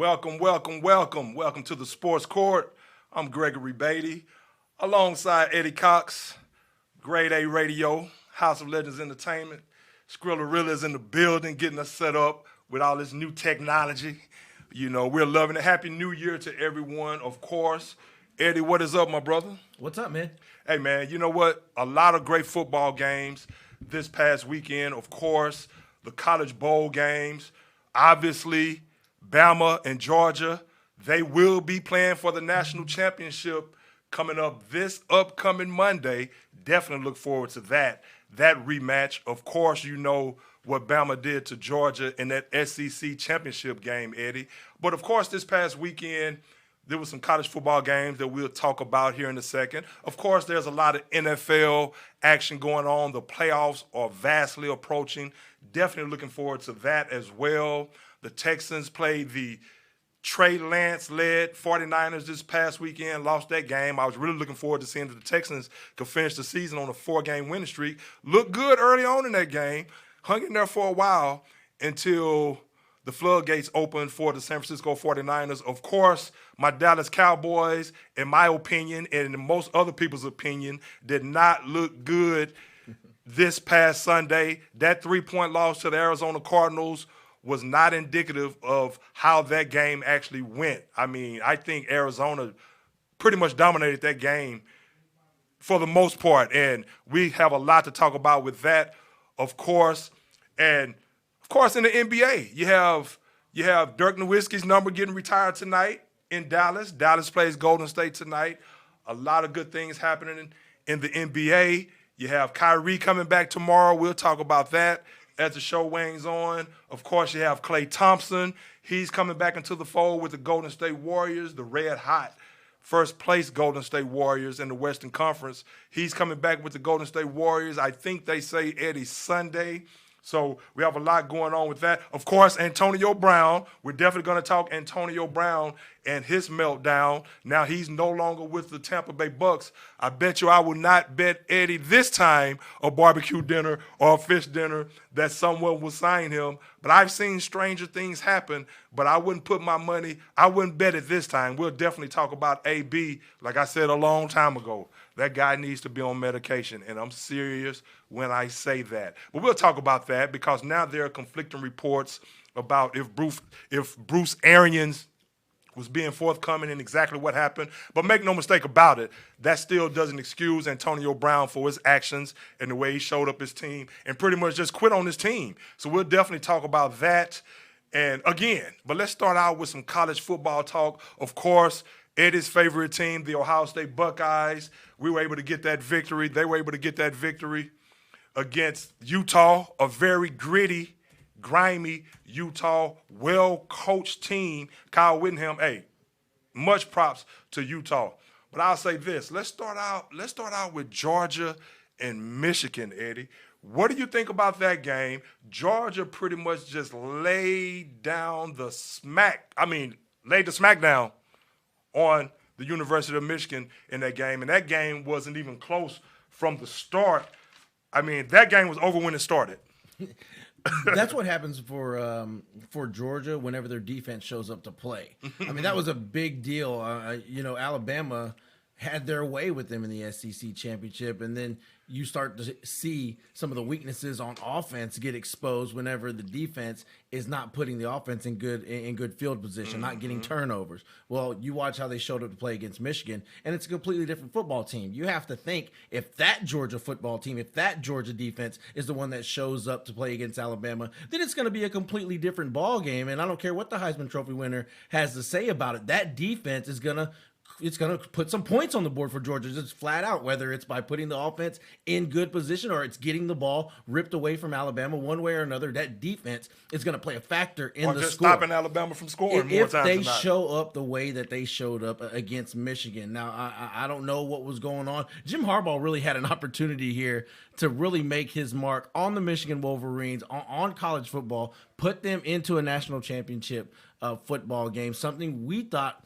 Welcome, welcome, welcome. Welcome to the Sports Court. I'm Gregory Beatty, alongside Eddie Cox, Grade A Radio, House of Legends Entertainment. Skrilla is in the building, getting us set up with all this new technology. You know, we're loving it. Happy New Year to everyone, of course. Eddie, what is up, my brother? What's up, man? Hey, man, you know what? A lot of great football games this past weekend. Of course, the college bowl games. Obviously, Bama and Georgia, they will be playing for the national championship coming up this upcoming Monday. Definitely look forward to that rematch. Of course, you know what Bama did to Georgia in that SEC championship game, Eddie. But, of course, this past weekend, there were some college football games that we'll talk about here in a second. Of course, there's a lot of NFL action going on. The playoffs are vastly approaching. Definitely looking forward to that as well. The Texans played the Trey Lance-led 49ers this past weekend, lost that game. I was really looking forward to seeing that the Texans could finish the season on a 4-game winning streak. Looked good early on in that game, hung in there for a while until the floodgates opened for the San Francisco 49ers. Of course, my Dallas Cowboys, in my opinion, and in most other people's opinion, did not look good this past Sunday. That 3-point loss to the Arizona Cardinals was not indicative of how that game actually went. I mean, I think Arizona pretty much dominated that game for the most part, and we have a lot to talk about with that, of course. And, of course, in the NBA, you have Dirk Nowitzki's number getting retired tonight in Dallas. Dallas plays Golden State tonight. A lot of good things happening in the NBA. You have Kyrie coming back tomorrow. We'll talk about that as the show wanes on. Of course, you have Klay Thompson. He's coming back into the fold with the Golden State Warriors, the red-hot first-place Golden State Warriors in the Western Conference. He's coming back with the Golden State Warriors. I think they say Eddie Sunday. So we have a lot going on with that. Of course, Antonio Brown. We're definitely going to talk Antonio Brown and his meltdown. Now he's no longer with the Tampa Bay Bucks. I bet you I will not bet Eddie this time a barbecue dinner or a fish dinner that someone will sign him. But I've seen stranger things happen, but I wouldn't put my money, I wouldn't bet it this time. We'll definitely talk about AB, like I said a long time ago. That guy needs to be on medication, and I'm serious when I say that. But we'll talk about that because now there are conflicting reports about if Bruce Arians was being forthcoming in exactly what happened. But make no mistake about it, that still doesn't excuse Antonio Brown for his actions and the way he showed up his team and pretty much just quit on his team. So we'll definitely talk about that. And again, but let's start out with some college football talk. Of course, Eddie's favorite team, the Ohio State Buckeyes, we were able to get that victory. They were able to get that victory against Utah, a very gritty, grimy Utah, well-coached team. Kyle Whittingham, hey, much props to Utah. But I'll say this: let's start out with Georgia and Michigan, Eddie. What do you think about that game? Georgia pretty much just laid the smackdown on the University of Michigan in that game, and that game wasn't even close from the start. I mean, that game was over when it started. That's what happens for Georgia whenever their defense shows up to play. I mean, that was a big deal. Alabama had their way with them in the SEC championship, and then you start to see some of the weaknesses on offense get exposed whenever the defense is not putting the offense in good field position, not getting turnovers. Well, you watch how they showed up to play against Michigan, and it's a completely different football team. You have to think, if that Georgia football team, if that Georgia defense is the one that shows up to play against Alabama, then it's going to be a completely different ball game. And I don't care what the Heisman Trophy winner has to say about it. That defense is going to put some points on the board for Georgia, just flat out, whether it's by putting the offense in good position or it's getting the ball ripped away from Alabama one way or another. That defense is going to play a factor in the score. Or just stopping Alabama from scoring more times than not. If they show up the way that they showed up against Michigan. Now, I don't know what was going on. Jim Harbaugh really had an opportunity here to really make his mark on the Michigan Wolverines, on college football, put them into a national championship football game, something we thought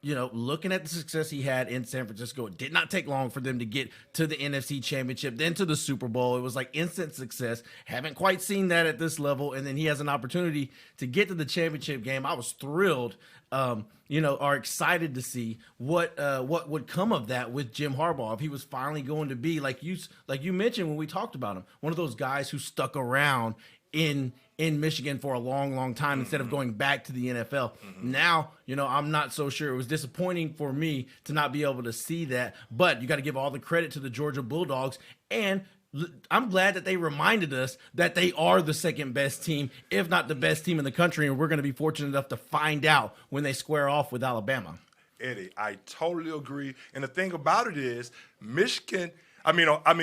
looking at the success he had in San Francisco, it did not take long for them to get to the NFC Championship, then to the Super Bowl. It was like instant success. Haven't quite seen that at this level. And then he has an opportunity to get to the championship game. I was thrilled, are excited to see what would come of that with Jim Harbaugh. If he was finally going to be, like you mentioned when we talked about him, one of those guys who stuck around in Michigan for a long, long time instead of going back to the NFL. Now, I'm not so sure. It was disappointing for me to not be able to see that, but you got to give all the credit to the Georgia Bulldogs. And I'm glad that they reminded us that they are the second best team, if not the best team in the country. And we're going to be fortunate enough to find out when they square off with Alabama. Eddie, I totally agree. And the thing about it is,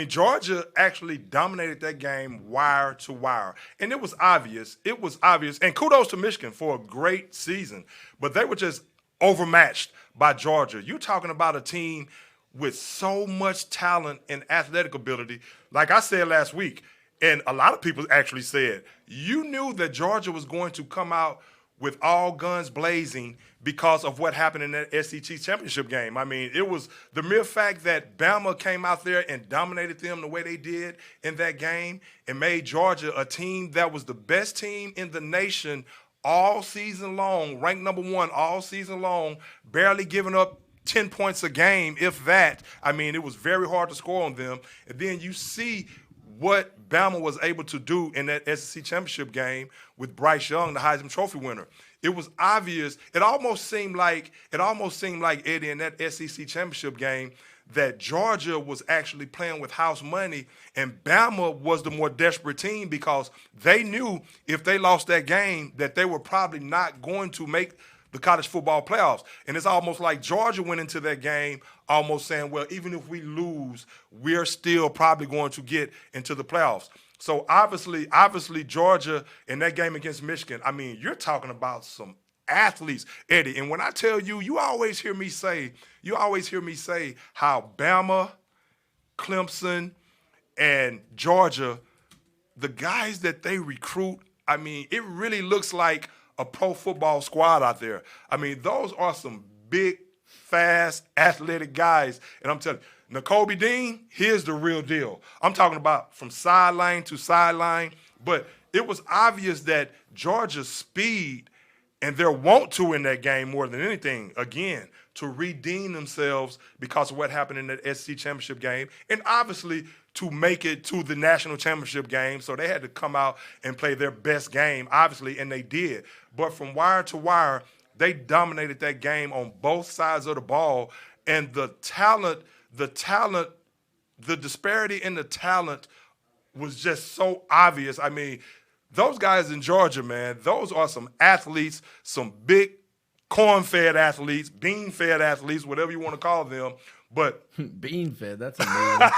Georgia actually dominated that game wire to wire. And it was obvious. And kudos to Michigan for a great season. But they were just overmatched by Georgia. You're talking about a team with so much talent and athletic ability. Like I said last week, and a lot of people actually said, you knew that Georgia was going to come out with all guns blazing because of what happened in that SEC championship game. I mean, it was the mere fact that Bama came out there and dominated them the way they did in that game and made Georgia a team that was the best team in the nation all season long, ranked number 1 all season long, barely giving up 10 points a game, if that. I mean, it was very hard to score on them. And then you see what Bama was able to do in that SEC championship game with Bryce Young, the Heisman Trophy winner. It was obvious. It almost seemed like Eddie, in that SEC championship game, that Georgia was actually playing with house money, and Bama was the more desperate team because they knew if they lost that game that they were probably not going to make the college football playoffs. And it's almost like Georgia went into that game almost saying, well, even if we lose, we're still probably going to get into the playoffs. So obviously Georgia in that game against Michigan, I mean, you're talking about some athletes, Eddie. And when I tell you, you always hear me say how Bama, Clemson, and Georgia, the guys that they recruit, I mean, it really looks like a pro football squad out there. I mean, those are some big, fast, athletic guys. And I'm telling you, Nakobe Dean, here's the real deal. I'm talking about from sideline to sideline. But it was obvious that Georgia's speed and their want to in that game more than anything, again, to redeem themselves because of what happened in that SEC championship game, and obviously to make it to the national championship game. So they had to come out and play their best game, obviously, and they did. But from wire to wire, they dominated that game on both sides of the ball. And the disparity in the talent was just so obvious. I mean, those guys in Georgia, man, those are some athletes, some big corn-fed athletes, bean-fed athletes, whatever you want to call them. But bean-fed, that's amazing.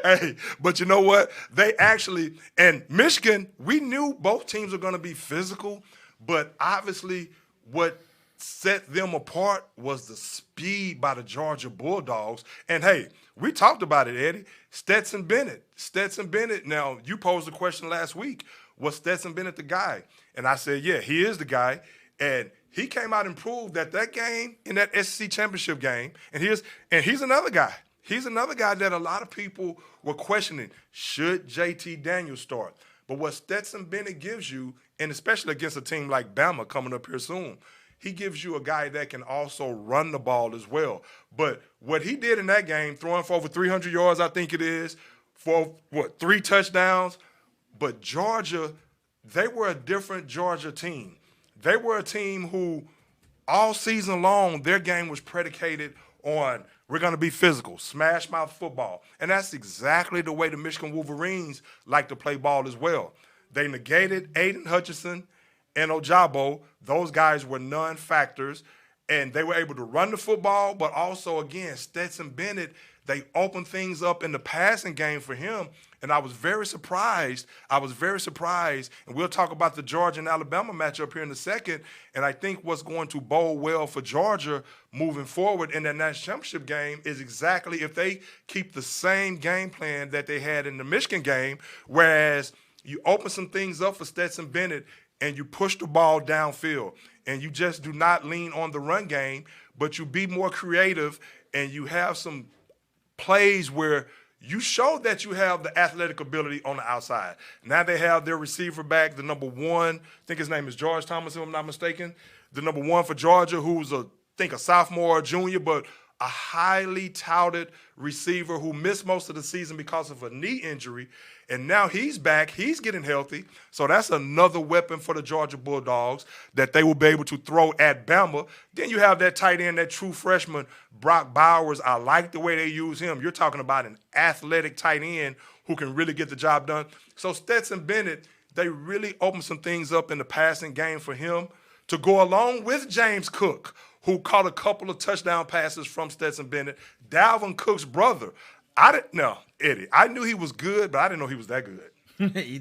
Hey, but you know what? They actually, and Michigan, we knew both teams were going to be physical, but obviously what set them apart was the speed by the Georgia Bulldogs. And, hey, we talked about it, Eddie. Stetson Bennett. Now, you posed the question last week, was Stetson Bennett the guy? And I said, yeah, he is the guy. And he came out and proved that game in that SEC championship game, and he's another guy. He's another guy that a lot of people were questioning, should JT Daniels start? But what Stetson Bennett gives you, and especially against a team like Bama coming up here soon, he gives you a guy that can also run the ball as well. But what he did in that game, throwing for over 300 yards, I think it is, for, 3 touchdowns. But Georgia, they were a different Georgia team. They were a team who all season long, their game was predicated on we're going to be physical, smash mouth football. And that's exactly the way the Michigan Wolverines like to play ball as well. They negated Aiden Hutchinson and Ojabo. Those guys were non-factors, and they were able to run the football, but also, again, Stetson Bennett, they opened things up in the passing game for him, and I was very surprised. And we'll talk about the Georgia and Alabama matchup here in a second, and I think what's going to bode well for Georgia moving forward in that national championship game is exactly if they keep the same game plan that they had in the Michigan game, whereas you open some things up for Stetson Bennett and you push the ball downfield. and you just do not lean on the run game, but you be more creative and you have some plays where you show that you have the athletic ability on the outside. Now they have their receiver back, the number 1, I think his name is George Thomas, if I'm not mistaken, the number 1 for Georgia, who's a sophomore or junior, but a highly touted receiver who missed most of the season because of a knee injury. And now he's back. He's getting healthy. So that's another weapon for the Georgia Bulldogs that they will be able to throw at Bama. Then you have that tight end, that true freshman, Brock Bowers. I like the way they use him. You're talking about an athletic tight end who can really get the job done. So Stetson Bennett, they really opened some things up in the passing game for him to go along with James Cook, who caught a couple of touchdown passes from Stetson Bennett. Dalvin Cook's brother. Eddie, I knew he was good, but I didn't know he was that good. He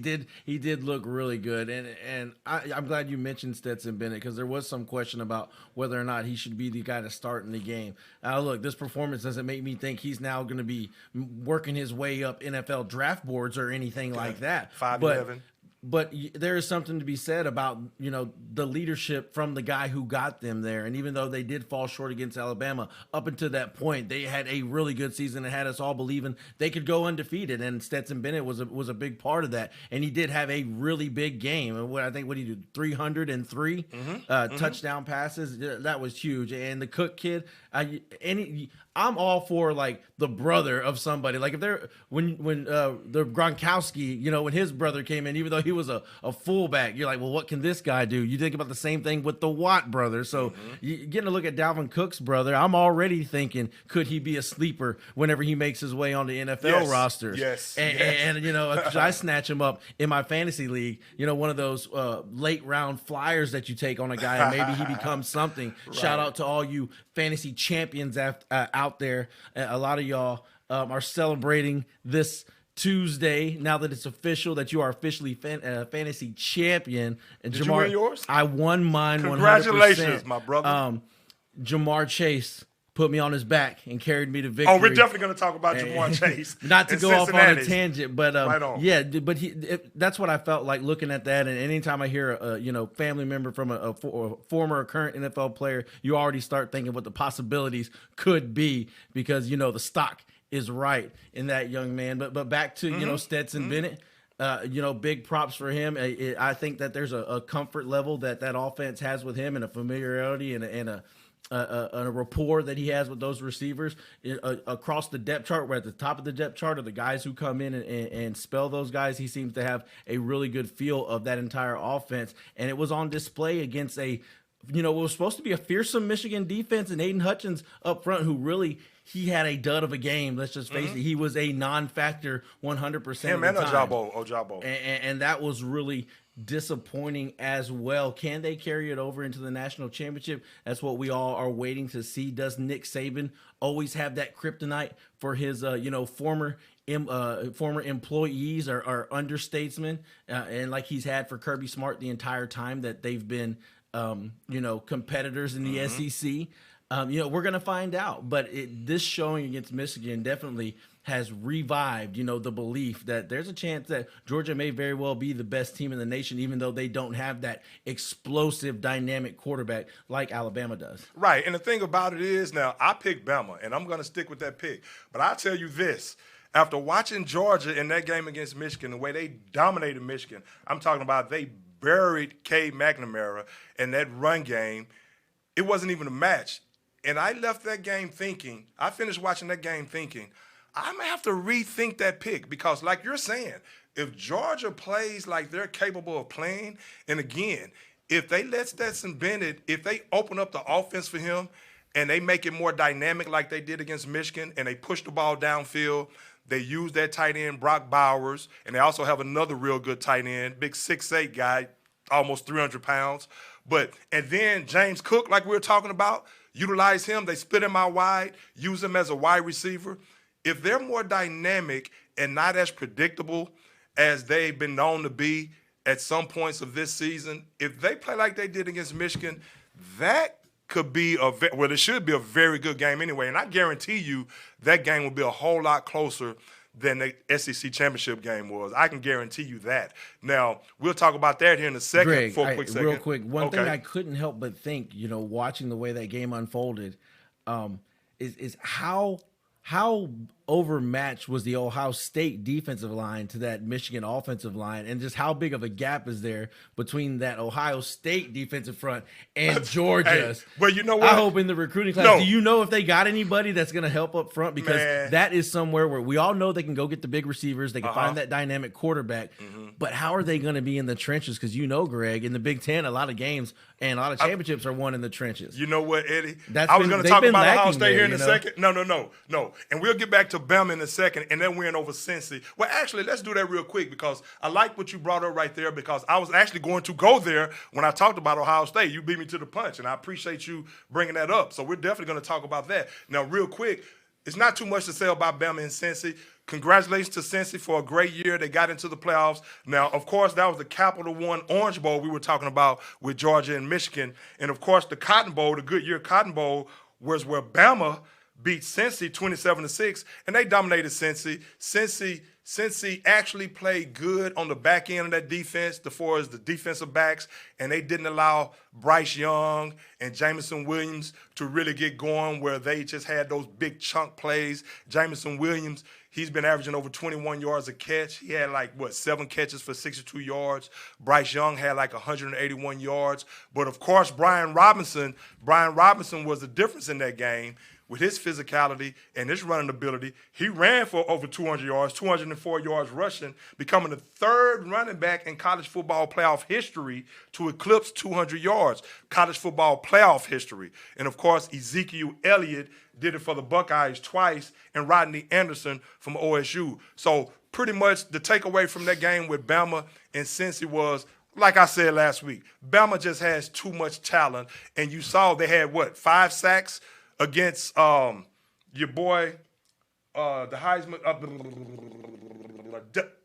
did look really good, and I'm glad you mentioned Stetson Bennett, because there was some question about whether or not he should be the guy to start in the game. Look, this performance doesn't make me think he's now going to be working his way up NFL draft boards or anything like that. 5'11". But there is something to be said about, the leadership from the guy who got them there. And even though they did fall short against Alabama, up until that point, they had a really good season and had us all believing they could go undefeated. And Stetson Bennett was a big part of that. And he did have a really big game. And what did he do? 303 touchdown passes. That was huge. And the Cook kid, I'm all for like the brother of somebody. Like if they're when the Gronkowski, when his brother came in, even though he was a fullback, you're like, well, what can this guy do? You think about the same thing with the Watt brother. So you getting to look at Dalvin Cook's brother, I'm already thinking, could he be a sleeper whenever he makes his way on the NFL rosters? Yes. And I snatch him up in my fantasy league, one of those late round flyers that you take on a guy and maybe he becomes something. Right. Shout out to all you fantasy champions out there. A lot of y'all are celebrating this Tuesday, now that it's official that you are officially fantasy champion. And Did you win yours? I won mine. Congratulations, 100%. my brother. Jamar Chase put me on his back and carried me to victory. Oh, we're definitely going to talk about Jamar Chase. Not to go off on a tangent, but right on. Yeah, but that's what I felt like looking at that. And anytime I hear a family member from a former or current NFL player, you already start thinking what the possibilities could be, because the stock is right in that young man. But back to Stetson Bennett. Big props for him. I think that there's a comfort level that offense has with him, and a familiarity and a rapport that he has with those receivers across the depth chart. We're at the top of the depth chart of the guys who come in and spell those guys. He seems to have a really good feel of that entire offense, and it was on display against it was supposed to be a fearsome Michigan defense, and Aiden Hutchins up front, who really, he had a dud of a game. Let's just face it. He was a non-factor 100% of the time. Him and Ojabo. And that was really disappointing as well. Can they carry it over into the national championship? That's what we all are waiting to see. Does Nick Saban always have that kryptonite for his, former employees or understatesmen, and like he's had for Kirby Smart the entire time that they've been competitors in the SEC. We're going to find out. But this showing against Michigan definitely has revived, the belief that there's a chance that Georgia may very well be the best team in the nation, even though they don't have that explosive, dynamic quarterback like Alabama does. Right. And the thing about it is, now, I picked Bama, and I'm going to stick with that pick. But I'll tell you this. After watching Georgia in that game against Michigan, the way they dominated Michigan, I'm talking about they buried Cade McNamara in that run game. It wasn't even a match. And I left that game thinking, I finished watching that game thinking, I may have to rethink that pick, because like you're saying, if Georgia plays like they're capable of playing, and again, if they let Stetson Bennett, if they open up the offense for him and they make it more dynamic like they did against Michigan, and they push the ball downfield, they use that tight end, Brock Bowers, and they also have another real good tight end, big 6'8" guy, almost 300 pounds. And then James Cook, like we were talking about, utilize him. They split him out wide, use him as a wide receiver. If they're more dynamic and not as predictable as they've been known to be at some points of this season, if they play like they did against Michigan, that could be it should be a very good game anyway. And I guarantee you that game will be a whole lot closer than the SEC championship game was. I can guarantee you that. Now, we'll talk about that here in a second. Greg, for a quick second. real quick, one thing I couldn't help but think, watching the way that game unfolded, is how overmatched was the Ohio State defensive line to that Michigan offensive line, and just how big of a gap is there between that Ohio State defensive front and Georgia's? Hey, well, you know what? I hope in the recruiting class, do you know if they got anybody that's going to help up front? Because that is somewhere where we all know they can go get the big receivers, they can find that dynamic quarterback, but how are they going to be in the trenches? Because Greg, in the Big Ten, a lot of games and a lot of championships are won in the trenches. You know what, Eddie? I was going to talk about Ohio State here in a second. No. And we'll get back to Bama in a second, and then win over Cincy. Well, actually, let's do that real quick because I like what you brought up right there because I was actually going to go there when I talked about Ohio State. You beat me to the punch, and I appreciate you bringing that up. So we're definitely going to talk about that. Now, real quick, it's not too much to say about Bama and Cincy. Congratulations to Cincy for a great year. They got into the playoffs. Now, of course, that was the Capital One Orange Bowl we were talking about with Georgia and Michigan. And, of course, the Cotton Bowl, the Goodyear Cotton Bowl, was where Bama beat Cincy 27-6, and they dominated Cincy. Cincy actually played good on the back end of that defense, as far as the defensive backs, and they didn't allow Bryce Young and Jamison Williams to really get going where they just had those big chunk plays. Jamison Williams, he's been averaging over 21 yards a catch. He had 7 catches for 62 yards. Bryce Young had 181 yards. But, of course, Brian Robinson was the difference in that game. With his physicality and his running ability, he ran for over 200 yards, 204 yards rushing, becoming the third running back in college football playoff history to eclipse 200 yards, college football playoff history. And, of course, Ezekiel Elliott did it for the Buckeyes twice, and Rodney Anderson from OSU. So pretty much the takeaway from that game with Bama and Cincy was, like I said last week, Bama just has too much talent. And you saw they had, 5 sacks against your boy, the Heisman,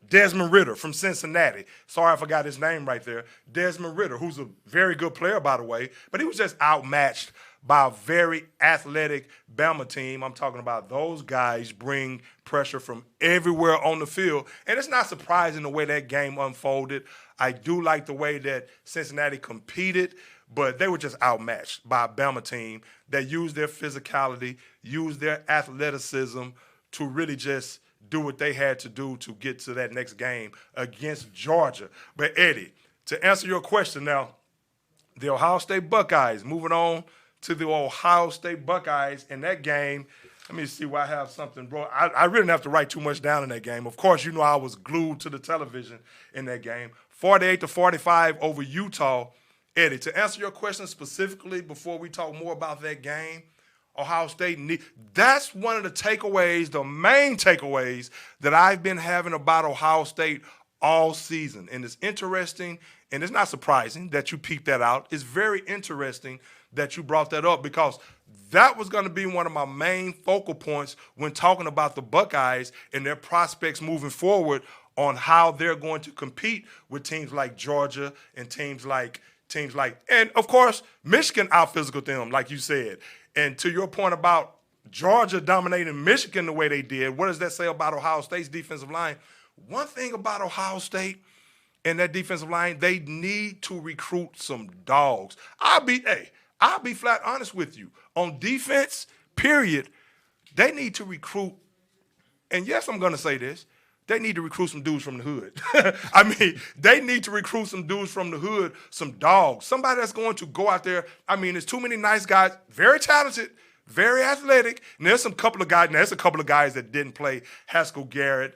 Desmond Ridder from Cincinnati. Sorry, I forgot his name right there. Desmond Ridder, who's a very good player, by the way, but he was just outmatched by a very athletic Bama team. I'm talking about those guys bring pressure from everywhere on the field, and it's not surprising the way that game unfolded. I do like the way that Cincinnati competed, but they were just outmatched by a Bama team that used their physicality, used their athleticism to really just do what they had to do to get to that next game against Georgia. But, Eddie, to answer your question now, the Ohio State Buckeyes, moving on to the Ohio State Buckeyes in that game. Let me see where I have something, bro. I really didn't have to write too much down in that game. Of course, I was glued to the television in that game. 48-45 over Utah. Eddie, to answer your question specifically before we talk more about that game, Ohio State, that's one of the takeaways, the main takeaways that I've been having about Ohio State all season. And it's interesting, and it's not surprising that you peeped that out. It's very interesting that you brought that up because that was going to be one of my main focal points when talking about the Buckeyes and their prospects moving forward on how they're going to compete with teams like Georgia and teams like, and of course, Michigan out-physical them, like you said. And to your point about Georgia dominating Michigan the way they did, what does that say about Ohio State's defensive line? One thing about Ohio State and that defensive line, they need to recruit some dogs. I'll be flat honest with you. On defense, period, they need to recruit, and yes, I'm going to say this, they need to recruit some dudes from the hood. I mean, they need to recruit some dudes from the hood, some dogs, somebody that's going to go out there. I mean, there's too many nice guys, very talented, very athletic, and there's a couple of guys that didn't play, Haskell Garrett.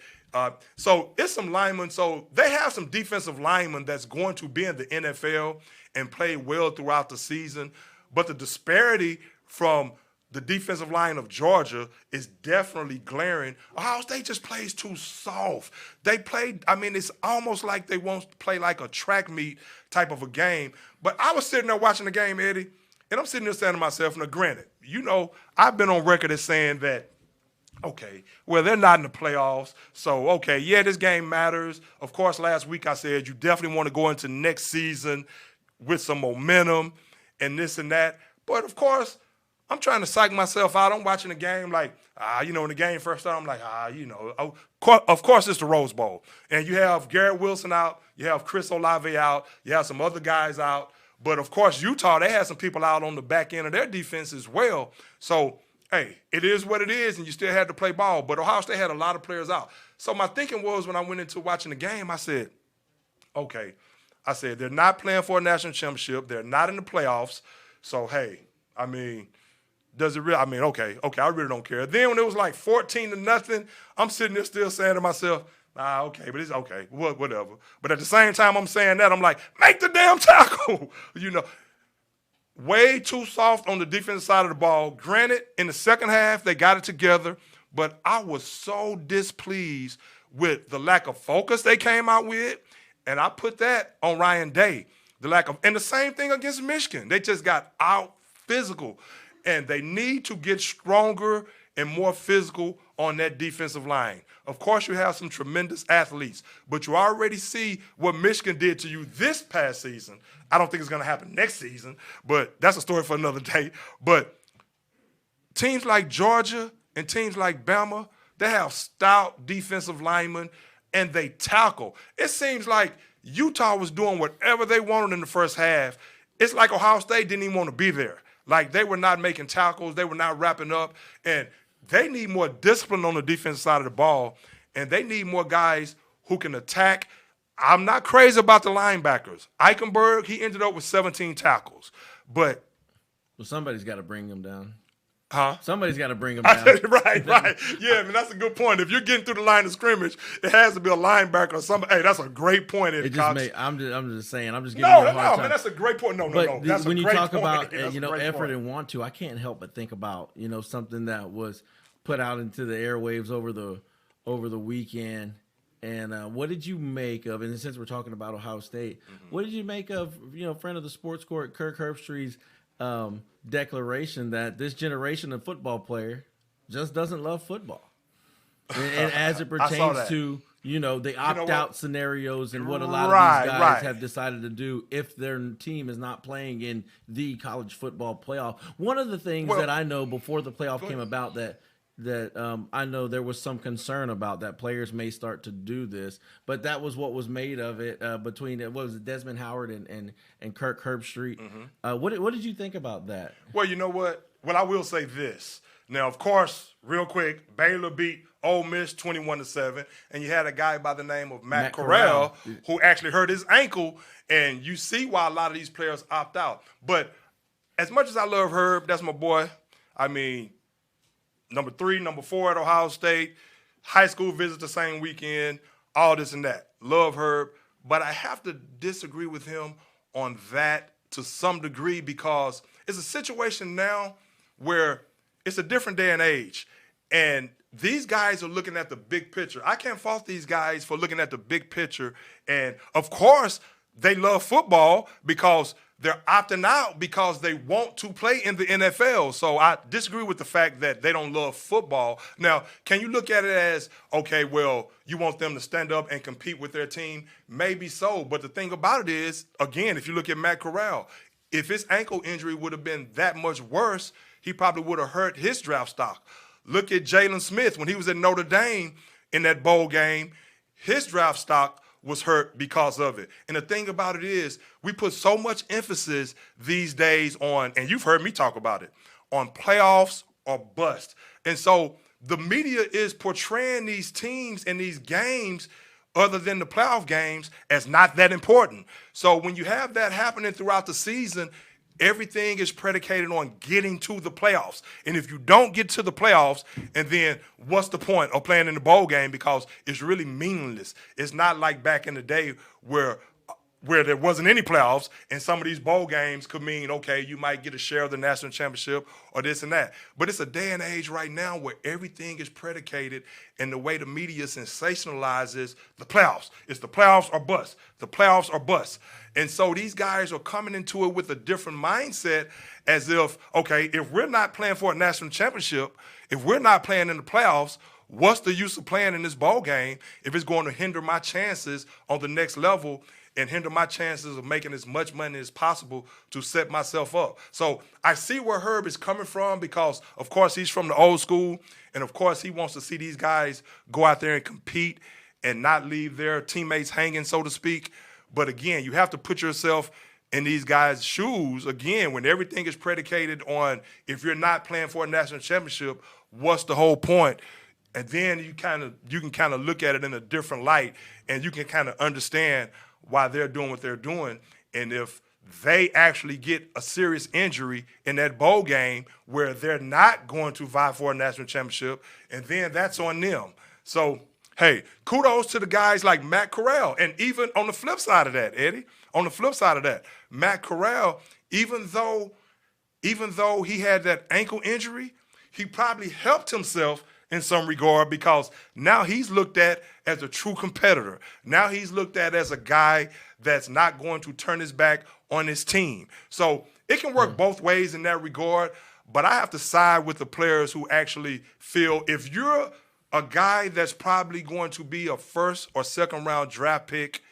So it's some linemen. So they have some defensive linemen that's going to be in the NFL and play well throughout the season. But the disparity from the defensive line of Georgia is definitely glaring. Ohio State just plays too soft. It's almost like they won't play like a track meet type of a game. But I was sitting there watching the game, Eddie, and I'm sitting there saying to myself, now granted, I've been on record as saying that, okay, well, they're not in the playoffs, so, okay, yeah, this game matters. Of course, last week I said you definitely want to go into next season with some momentum and this and that. But, of course, I'm trying to psych myself out. I'm watching the game like, when the game first started, I'm like, of course it's the Rose Bowl. And you have Garrett Wilson out. You have Chris Olave out. You have some other guys out. But, of course, Utah, they had some people out on the back end of their defense as well. So, hey, it is what it is, and you still had to play ball. But Ohio State had a lot of players out. So my thinking was when I went into watching the game, I said, okay. I said, they're not playing for a national championship. They're not in the playoffs. So, hey, does it really? Okay, I really don't care. Then when it was like 14-0, I'm sitting there still saying to myself, okay, but it's okay, whatever. But at the same time I'm saying that, I'm like, make the damn tackle. Way too soft on the defensive side of the ball. Granted, in the second half, they got it together, but I was so displeased with the lack of focus they came out with, and I put that on Ryan Day. And the same thing against Michigan. They just got out physical, and they need to get stronger and more physical on that defensive line. Of course, you have some tremendous athletes, but you already see what Michigan did to you this past season. I don't think it's going to happen next season, but that's a story for another day. But teams like Georgia and teams like Bama, they have stout defensive linemen, and they tackle. It seems like Utah was doing whatever they wanted in the first half. It's like Ohio State didn't even want to be there. Like, they were not making tackles. They were not wrapping up. And they need more discipline on the defensive side of the ball, and they need more guys who can attack. I'm not crazy about the linebackers. Eichenberg, he ended up with 17 tackles. But somebody's got to bring him down. Huh? Somebody's got to bring him down. Right. Yeah, that's a good point. If you're getting through the line of scrimmage, it has to be a linebacker or somebody. Hey, that's a great point. I'm just saying. I'm just giving you a hard time. Man, that's a great point. No. That's when you talk about effort and want to, I can't help but think about something that was put out into the airwaves over the weekend. And what did you make of? And since we're talking about Ohio State, what did you make of friend of the sports court Kirk Herbstreit's declaration that this generation of football player just doesn't love football, and as it pertains to the opt-out scenarios and what a lot of these guys have decided to do if their team is not playing in the college football playoff. One of the things that I know before the playoff came about that I know there was some concern about that players may start to do this, but that was what was made of it between Desmond Howard and Kirk Herbstreit. What did you think about that? Well, you know what? Well, I will say this. Now, of course, real quick, Baylor beat Ole Miss 21-7, and you had a guy by the name of Matt Corral who actually hurt his ankle, and you see why a lot of these players opt out. But as much as I love Herb, that's my boy. Number 3, number 4 at Ohio State, high school visit the same weekend, all this and that. Love Herb, but I have to disagree with him on that to some degree because it's a situation now where it's a different day and age, and these guys are looking at the big picture. I can't fault these guys for looking at the big picture, and of course they love football because they're opting out because they want to play in the NFL. So I disagree with the fact that they don't love football. Now, can you look at it as, okay, well, you want them to stand up and compete with their team? Maybe so. But the thing about it is, again, if you look at Matt Corral, if his ankle injury would have been that much worse, he probably would have hurt his draft stock. Look at Jalen Smith. When he was at Notre Dame in that bowl game, his draft stock was hurt because of it. And the thing about it is we put so much emphasis these days on, and you've heard me talk about it, on playoffs or bust. And so the media is portraying these teams and these games other than the playoff games as not that important. So when you have that happening throughout the season, everything is predicated on getting to the playoffs. And if you don't get to the playoffs, and then what's the point of playing in the bowl game? Because it's really meaningless. It's not like back in the day where there wasn't any playoffs, and some of these bowl games could mean, okay, you might get a share of the national championship or this and that. But it's a day and age right now where everything is predicated in the way the media sensationalizes the playoffs. It's the playoffs or bust. The playoffs or bust. And so these guys are coming into it with a different mindset as if, okay, if we're not playing for a national championship, if we're not playing in the playoffs, what's the use of playing in this ball game if it's going to hinder my chances on the next level and hinder my chances of making as much money as possible to set myself up. So I see where Herb is coming from because, of course, he's from the old school, and, of course, he wants to see these guys go out there and compete and not leave their teammates hanging, so to speak. But, again, you have to put yourself in these guys' shoes, again, when everything is predicated on if you're not playing for a national championship, what's the whole point? And then you can kind of look at it in a different light, and you can kind of understand why they're doing what they're doing. And if they actually get a serious injury in that bowl game where they're not going to vie for a national championship, and then that's on them. So, hey, kudos to the guys like Matt Corral. And even on the flip side of that, Eddie, Matt Corral, even though he had that ankle injury, he probably helped himself in some regard because now he's looked at as a true competitor. Now he's looked at as a guy that's not going to turn his back on his team. So it can work both ways in that regard, but I have to side with the players who actually feel if you're a guy that's probably going to be a first or second round draft pick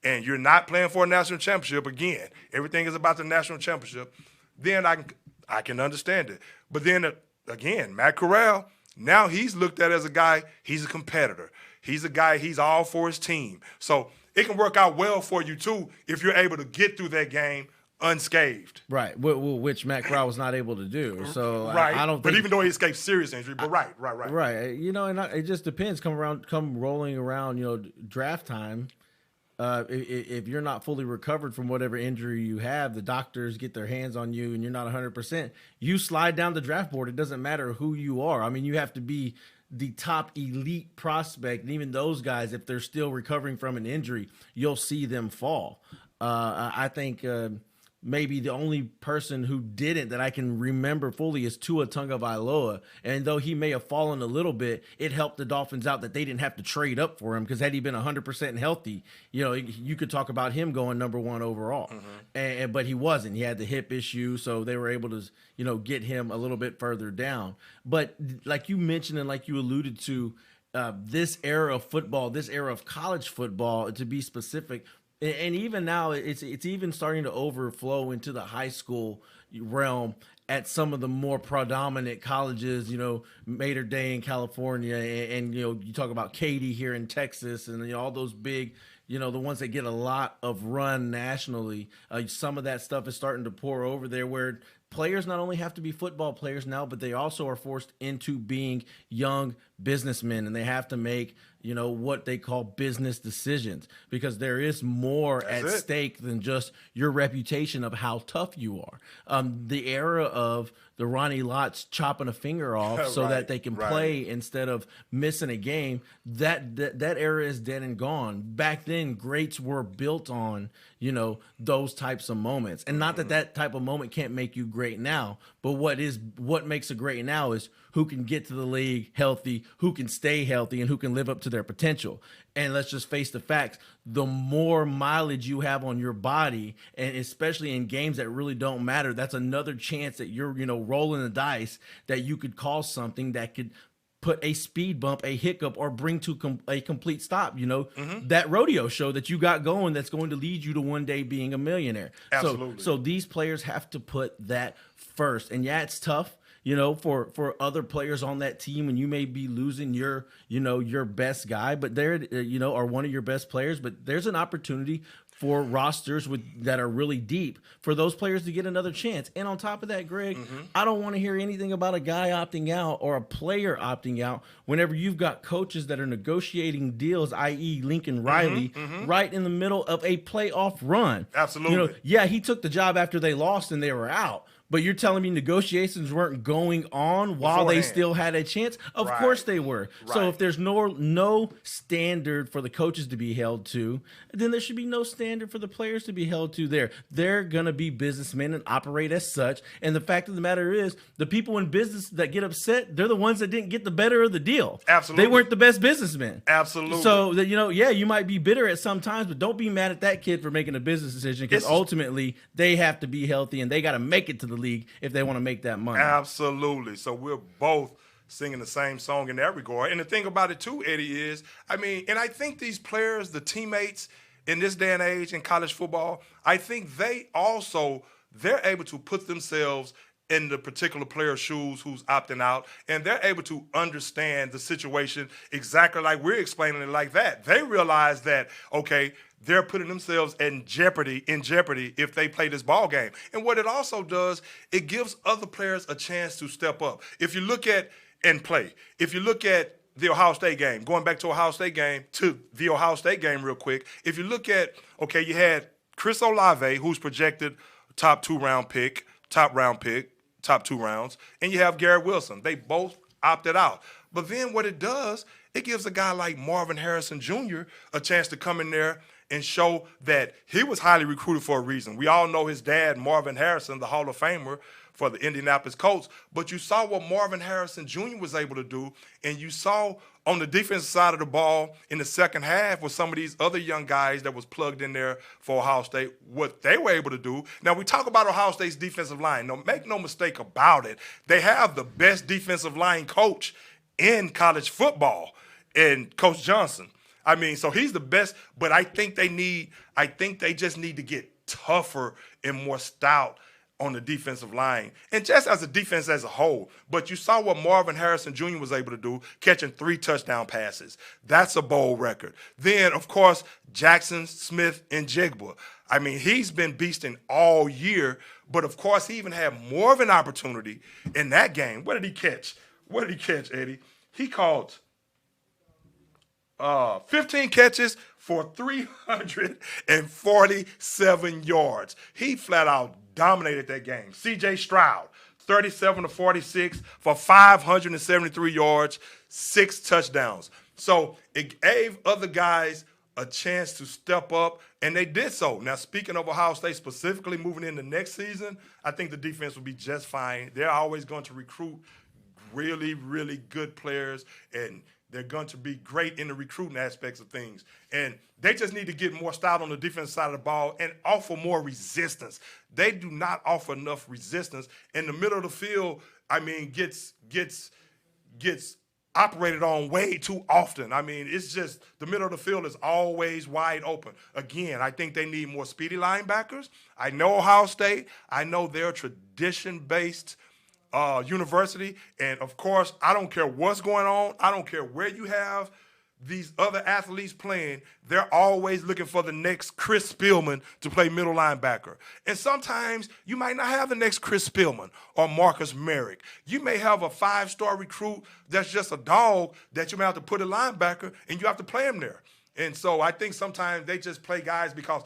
and you're not playing for a national championship, again, everything is about the national championship, then I can understand it. But then, again, Matt Corral, now he's looked at as a guy, he's a competitor. He's a guy, he's all for his team. So it can work out well for you, too, if you're able to get through that game unscathed. Right, which Matt Corral was not able to do. So right. I don't think. But even though he escaped serious injury, but right. Right, and it just depends. Come rolling around, draft time. If you're not fully recovered from whatever injury you have, the doctors get their hands on you and you're not 100%, you slide down the draft board. It doesn't matter who you are. I mean, you have to be the top elite prospect. And even those guys, if they're still recovering from an injury, you'll see them fall. I think maybe the only person who didn't that I can remember fully is Tua Tagovailoa. And though he may have fallen a little bit, it helped the Dolphins out that they didn't have to trade up for him because had he been 100% healthy, you could talk about him going number one overall. But he wasn't. He had the hip issue, so they were able to, get him a little bit further down. But like you mentioned and like you alluded to, this era of football, this era of college football, to be specific, and even now, it's even starting to overflow into the high school realm at some of the more predominant colleges, Mater Dei in California, and you talk about Katy here in Texas, and all those big, the ones that get a lot of run nationally. Some of that stuff is starting to pour over there where players not only have to be football players now, but they also are forced into being young businessmen, and they have to make what they call business decisions because there is more at stake than just your reputation of how tough you are. The era of the Ronnie Lott's chopping a finger off so that they can play instead of missing a game, that era is dead and gone. Back then, greats were built on, those types of moments. And not that type of moment can't make you great now, but what makes a great now is who can get to the league healthy, who can stay healthy, and who can live up to their potential. And let's just face the facts. The more mileage you have on your body, and especially in games that really don't matter, that's another chance that you're, rolling the dice that you could cause something that could put a speed bump, a hiccup, or bring to a complete stop. That rodeo show that you got going that's going to lead you to one day being a millionaire. Absolutely. So these players have to put that first. And yeah, it's tough. For other players on that team, and you may be losing your best guy, but they're, are one of your best players, but there's an opportunity for rosters that are really deep for those players to get another chance. And on top of that, Greg, I don't want to hear anything about a guy opting out or a player opting out whenever you've got coaches that are negotiating deals, i.e. Lincoln Riley, right in the middle of a playoff run. Absolutely. He took the job after they lost and they were out. But you're telling me negotiations weren't going on while they still had a chance? Of course they were. Right. So if there's no standard for the coaches to be held to, then there should be no standard for the players to be held to there. They're going to be businessmen and operate as such. And the fact of the matter is, the people in business that get upset, they're the ones that didn't get the better of the deal. Absolutely. They weren't the best businessmen. Absolutely. So, you might be bitter at some times, but don't be mad at that kid for making a business decision because ultimately they have to be healthy and they got to make it to the league if they want to make that money. Absolutely. So we're both singing the same song in that regard. And the thing about it too, Eddie, is, and I think these players, the teammates, in this day and age in college football, I think they're able to put themselves in the particular player's shoes who's opting out, and they're able to understand the situation exactly like we're explaining it like that. They realize that, okay, they're putting themselves in jeopardy if they play this ball game. And what it also does, it gives other players a chance to step up. If you look at the Ohio State game, going back to the Ohio State game real quick, if you look at, okay, you had Chris Olave, who's projected top 2 rounds, and you have Garrett Wilson. They both opted out. But then what it does, it gives a guy like Marvin Harrison Jr. a chance to come in there and show that he was highly recruited for a reason. We all know his dad, Marvin Harrison, the Hall of Famer for the Indianapolis Colts, but you saw what Marvin Harrison Jr. was able to do, and you saw on the defensive side of the ball in the second half with some of these other young guys that was plugged in there for Ohio State, what they were able to do. Now, we talk about Ohio State's defensive line. No, make no mistake about it. They have the best defensive line coach in college football, and Coach Johnson. I mean, so he's the best, but I think they just need to get tougher and more stout on the defensive line, and just as a defense as a whole. But you saw what Marvin Harrison Jr. was able to do, catching 3 touchdown passes. That's a bold record. Then, of course, Jackson, Smith, and Jigba. I mean, he's been beasting all year, but of course, he even had more of an opportunity in that game. What did he catch? Eddie? He caught 15 catches for 347 yards. He flat out dominated that game. C.J. Stroud, 37-46 for 573 yards, 6 touchdowns. So it gave other guys a chance to step up, and they did so. Now, speaking of Ohio State specifically moving into next season, I think the defense will be just fine. They're always going to recruit really, really good players, and they're going to be great in the recruiting aspects of things. And they just need to get more stout on the defensive side of the ball and offer more resistance. They do not offer enough resistance. In the middle of the field, I mean, gets operated on way too often. I mean, it's just the middle of the field is always wide open. Again, I think they need more speedy linebackers. I know Ohio State. I know they're a tradition-based university, and of course, I don't care what's going on. I don't care where you have these other athletes playing. They're always looking for the next Chris Spielman to play middle linebacker. And sometimes you might not have the next Chris Spielman or Marcus Merrick. You may have a 5-star recruit that's just a dog that you may have to put a linebacker, and you have to play him there. And so I think sometimes they just play guys because,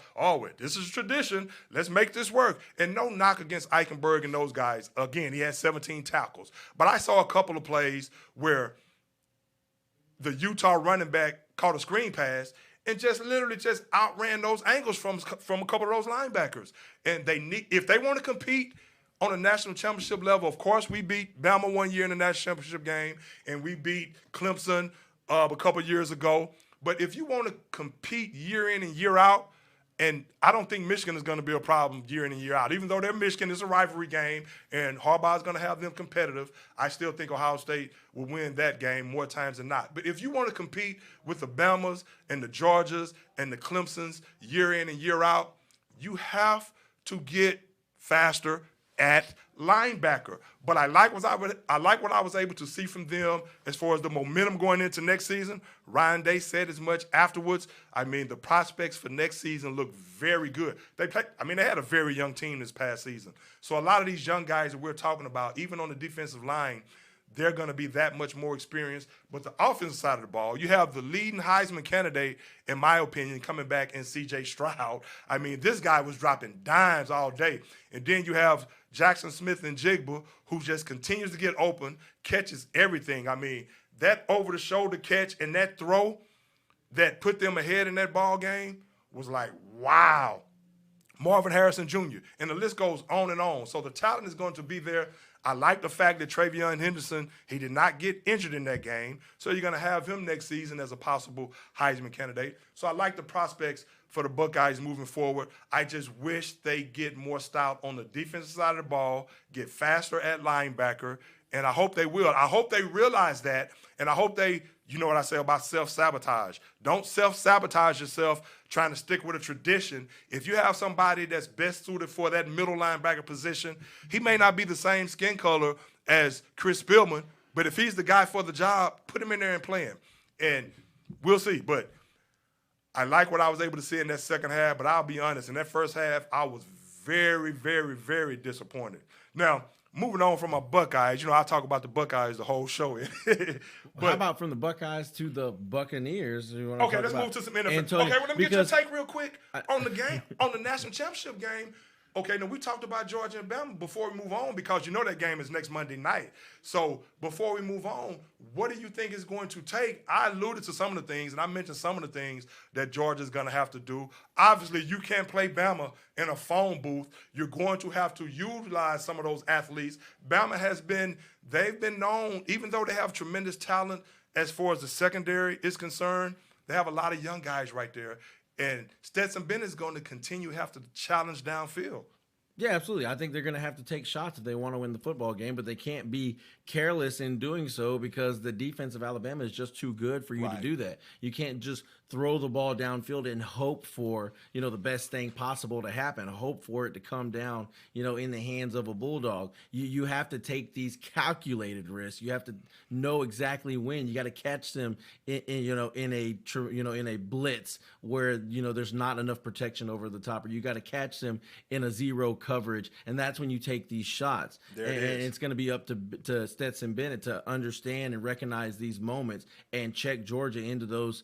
this is tradition. Let's make this work. And no knock against Eichenberg and those guys. Again, he had 17 tackles. But I saw a couple of plays where the Utah running back caught a screen pass and just literally just outran those angles from a couple of those linebackers. And if they want to compete on a national championship level, of course, we beat Bama one year in the national championship game, and we beat Clemson a couple of years ago. But if you want to compete year in and year out, and I don't think Michigan is going to be a problem year in and year out. Even though they're Michigan, it's a rivalry game, and Harbaugh is going to have them competitive, I still think Ohio State will win that game more times than not. But if you want to compete with the Bamas and the Georgias and the Clemsons year in and year out, you have to get faster at linebacker. But I like what I was able to see from them as far as the momentum going into next season. Ryan Day said as much afterwards. I mean, the prospects for next season look very good. They had a very young team this past season. So a lot of these young guys that we're talking about, even on the defensive line, they're going to be that much more experienced. But the offensive side of the ball, you have the leading Heisman candidate, in my opinion, coming back in C.J. Stroud. I mean, this guy was dropping dimes all day. And then you have Jackson Smith and Jigba, who just continues to get open, catches everything. I mean, that over-the-shoulder catch and that throw that put them ahead in that ball game was like, wow. Marvin Harrison Jr., and the list goes on and on. So the talent is going to be there. I like the fact that Travion Henderson, he did not get injured in that game, so you're going to have him next season as a possible Heisman candidate. So I like the prospects for the Buckeyes moving forward. I just wish they get more stout on the defensive side of the ball, get faster at linebacker, and I hope they will. I hope they realize that, and I hope they, you know what I say about self-sabotage. Don't self-sabotage yourself trying to stick with a tradition. If you have somebody that's best suited for that middle linebacker position, he may not be the same skin color as Chris Spielman, but if he's the guy for the job, put him in there and play him. And we'll see. But I like what I was able to see in that second half, but I'll be honest, in that first half, I was very, very, very disappointed. Now, moving on from my Buckeyes, I talk about the Buckeyes the whole show. But how about from the Buckeyes to the Buccaneers? Okay, let's move to some NFL. Okay, well, let me get your take real quick on the game, on the national championship game. Okay, now we talked about Georgia and Bama before we move on because that game is next Monday night. So before we move on, what do you think is going to take? I alluded to some of the things, and I mentioned some of the things that Georgia's going to have to do. Obviously, you can't play Bama in a phone booth. You're going to have to utilize some of those athletes. Bama they've been known, even though they have tremendous talent as far as the secondary is concerned, they have a lot of young guys right there. And Stetson Bennett's going to continue to have to challenge downfield. Yeah, absolutely. I think they're going to have to take shots if they want to win the football game, but they can't be careless in doing so because the defense of Alabama is just too good for you to do that. You can't just throw the ball downfield and hope for, the best thing possible to happen, hope for it to come down, in the hands of a bulldog. You have to take these calculated risks. You have to know exactly when. You got to catch them in a blitz where, there's not enough protection over the top, or you got to catch them in a zero coverage, and that's when you take these shots. And it's going to be up to Stetson Bennett to understand and recognize these moments and check Georgia into those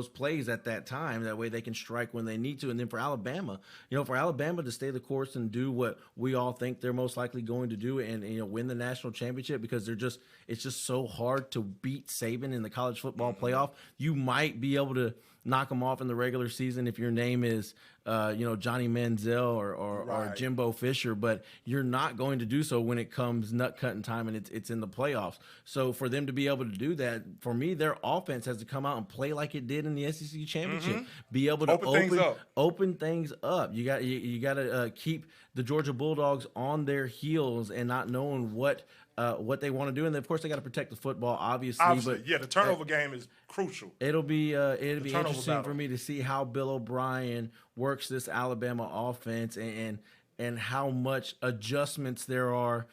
plays at that time. That way they can strike when they need to. And then for Alabama to stay the course and do what we all think they're most likely going to do and win the national championship, because it's just so hard to beat Saban in the college football playoff. You might be able to knock them off in the regular season if your name is Johnny Manziel or Jimbo Fisher, but you're not going to do so when it comes nut cutting time and it's in the playoffs. So for them to be able to do that, for me, their offense has to come out and play like it did in the SEC championship. Be able to open things up. You got to keep the Georgia Bulldogs on their heels and not knowing what they want to do, and then, of course they got to protect the football, obviously. But the turnover game is crucial. It'll be interesting for me to see how Bill O'Brien works this Alabama offense and how much adjustments there are,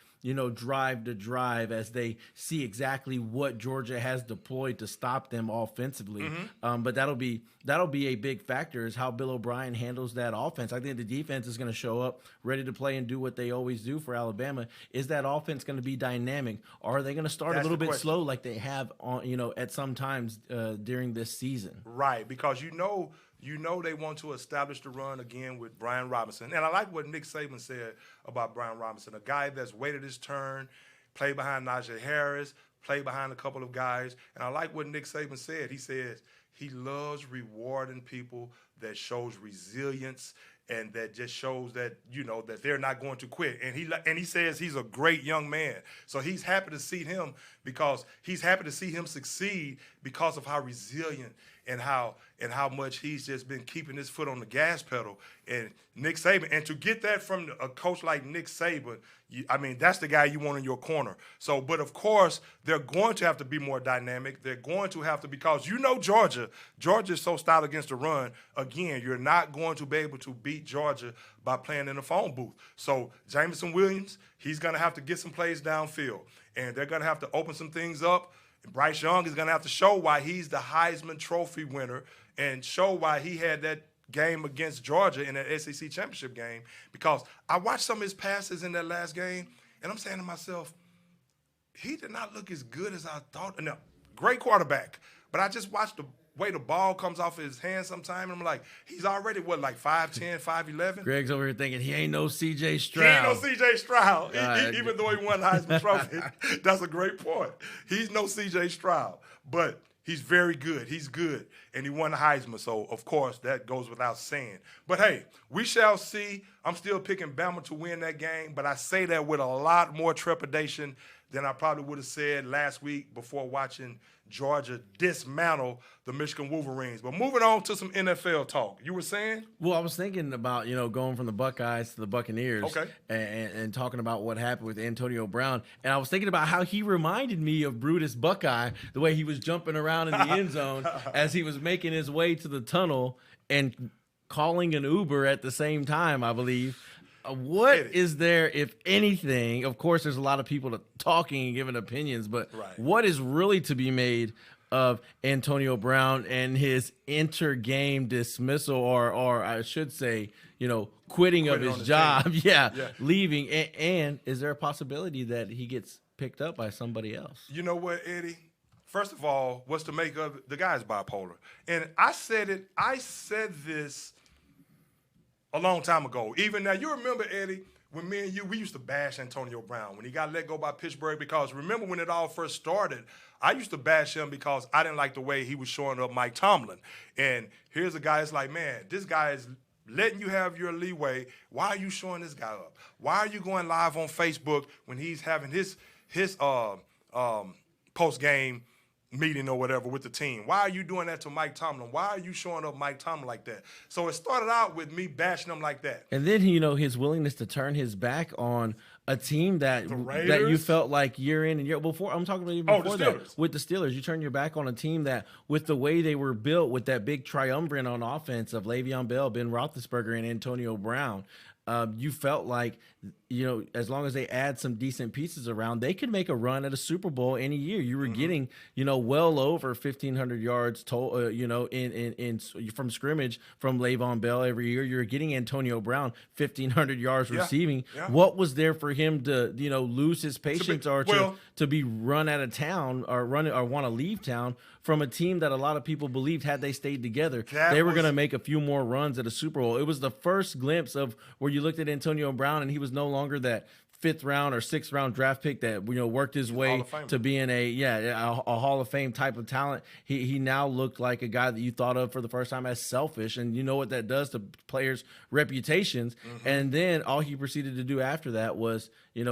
drive to drive, as they see exactly what Georgia has deployed to stop them offensively. But that'll be a big factor, is how Bill O'Brien handles that offense. I think the defense is going to show up ready to play and do what they always do for Alabama. Is that offense going to be dynamic? Or are they going to start a little bit slow like they have on, at some times during this season? Right, because they want to establish the run again with Brian Robinson. And I like what Nick Saban said about Brian Robinson, a guy that's waited his turn, played behind Najee Harris, played behind a couple of guys. And I like what Nick Saban said. He says he loves rewarding people that shows resilience and that just shows that, that they're not going to quit. And he says he's a great young man. So he's happy to see him succeed because of how resilient and how much he's just been keeping his foot on the gas pedal. And Nick Saban, and to get that from a coach like Nick Saban, that's the guy you want in your corner. So, but of course, they're going to have to be more dynamic. They're going to have to, because Georgia is so stout against the run. Again, you're not going to be able to beat Georgia by playing in a phone booth. So Jameson Williams, he's going to have to get some plays downfield, and they're going to have to open some things up. Bryce Young is going to have to show why he's the Heisman Trophy winner and show why he had that game against Georgia in that SEC championship game, because I watched some of his passes in that last game, and I'm saying to myself, he did not look as good as I thought. No, great quarterback, but I just watched the way the ball comes off his hand sometime, and I'm like, he's already, 5'10", 5'11"? Greg's over here thinking he ain't no C.J. Stroud. He ain't no C.J. Stroud, even though he won the Heisman Trophy. That's a great point. He's no C.J. Stroud, but he's very good. He's good, and he won the Heisman, so, of course, that goes without saying. But, hey, we shall see. I'm still picking Bama to win that game, but I say that with a lot more trepidation than I probably would have said last week before watching Georgia dismantle the Michigan Wolverines. But moving on to some NFL talk. You were saying? Well, I was thinking about, going from the Buckeyes to the Buccaneers, Okay. and talking about what happened with Antonio Brown. And I was thinking about how he reminded me of Brutus Buckeye, the way he was jumping around in the end zone as he was making his way to the tunnel and calling an Uber at the same time, I believe. What is there, if anything? Of course, there's a lot of people talking and giving opinions, but what is really to be made of Antonio Brown and his inter-game dismissal, or I should say, quitting of his job? Leaving. And is there a possibility that he gets picked up by somebody else? You know what, Eddie? First of all, what's to make of it? The guy's bipolar. And I said this a long time ago. Even now, you remember, Eddie, when me and you, we used to bash Antonio Brown when he got let go by Pittsburgh, because remember when it all first started, I used to bash him because I didn't like the way he was showing up Mike Tomlin. And here's a guy that's like, man, this guy is letting you have your leeway. Why are you showing this guy up? Why are you going live on Facebook when he's having his post-game meeting or whatever with the team? Why are you doing that to Mike Tomlin? Why are you showing up Mike Tomlin like that? So it started out with me bashing him like that. And then, his willingness to turn his back on a team that you felt like year in and year before. I'm talking about even before that with the Steelers. You turn your back on a team that, with the way they were built, with that big triumvirate on offense of Le'Veon Bell, Ben Roethlisberger, and Antonio Brown, you felt like, as long as they add some decent pieces around, they could make a run at a Super Bowl any year. You were getting, well over 1,500 yards, in from scrimmage from Le'Veon Bell every year. You're getting Antonio Brown 1,500 yards receiving. Yeah. What was there for him to, lose his patience to be run out of town or want to leave town from a team that a lot of people believed, had they stayed together, they were going to make a few more runs at a Super Bowl? It was the first glimpse of where you looked at Antonio Brown and he was no longer that 5th round or 6th round draft pick that worked his way to being a Hall of Fame type of talent. He now looked like a guy that you thought of for the first time as selfish, and you know what that does to players' reputations. Mm-hmm. And then all he proceeded to do after that was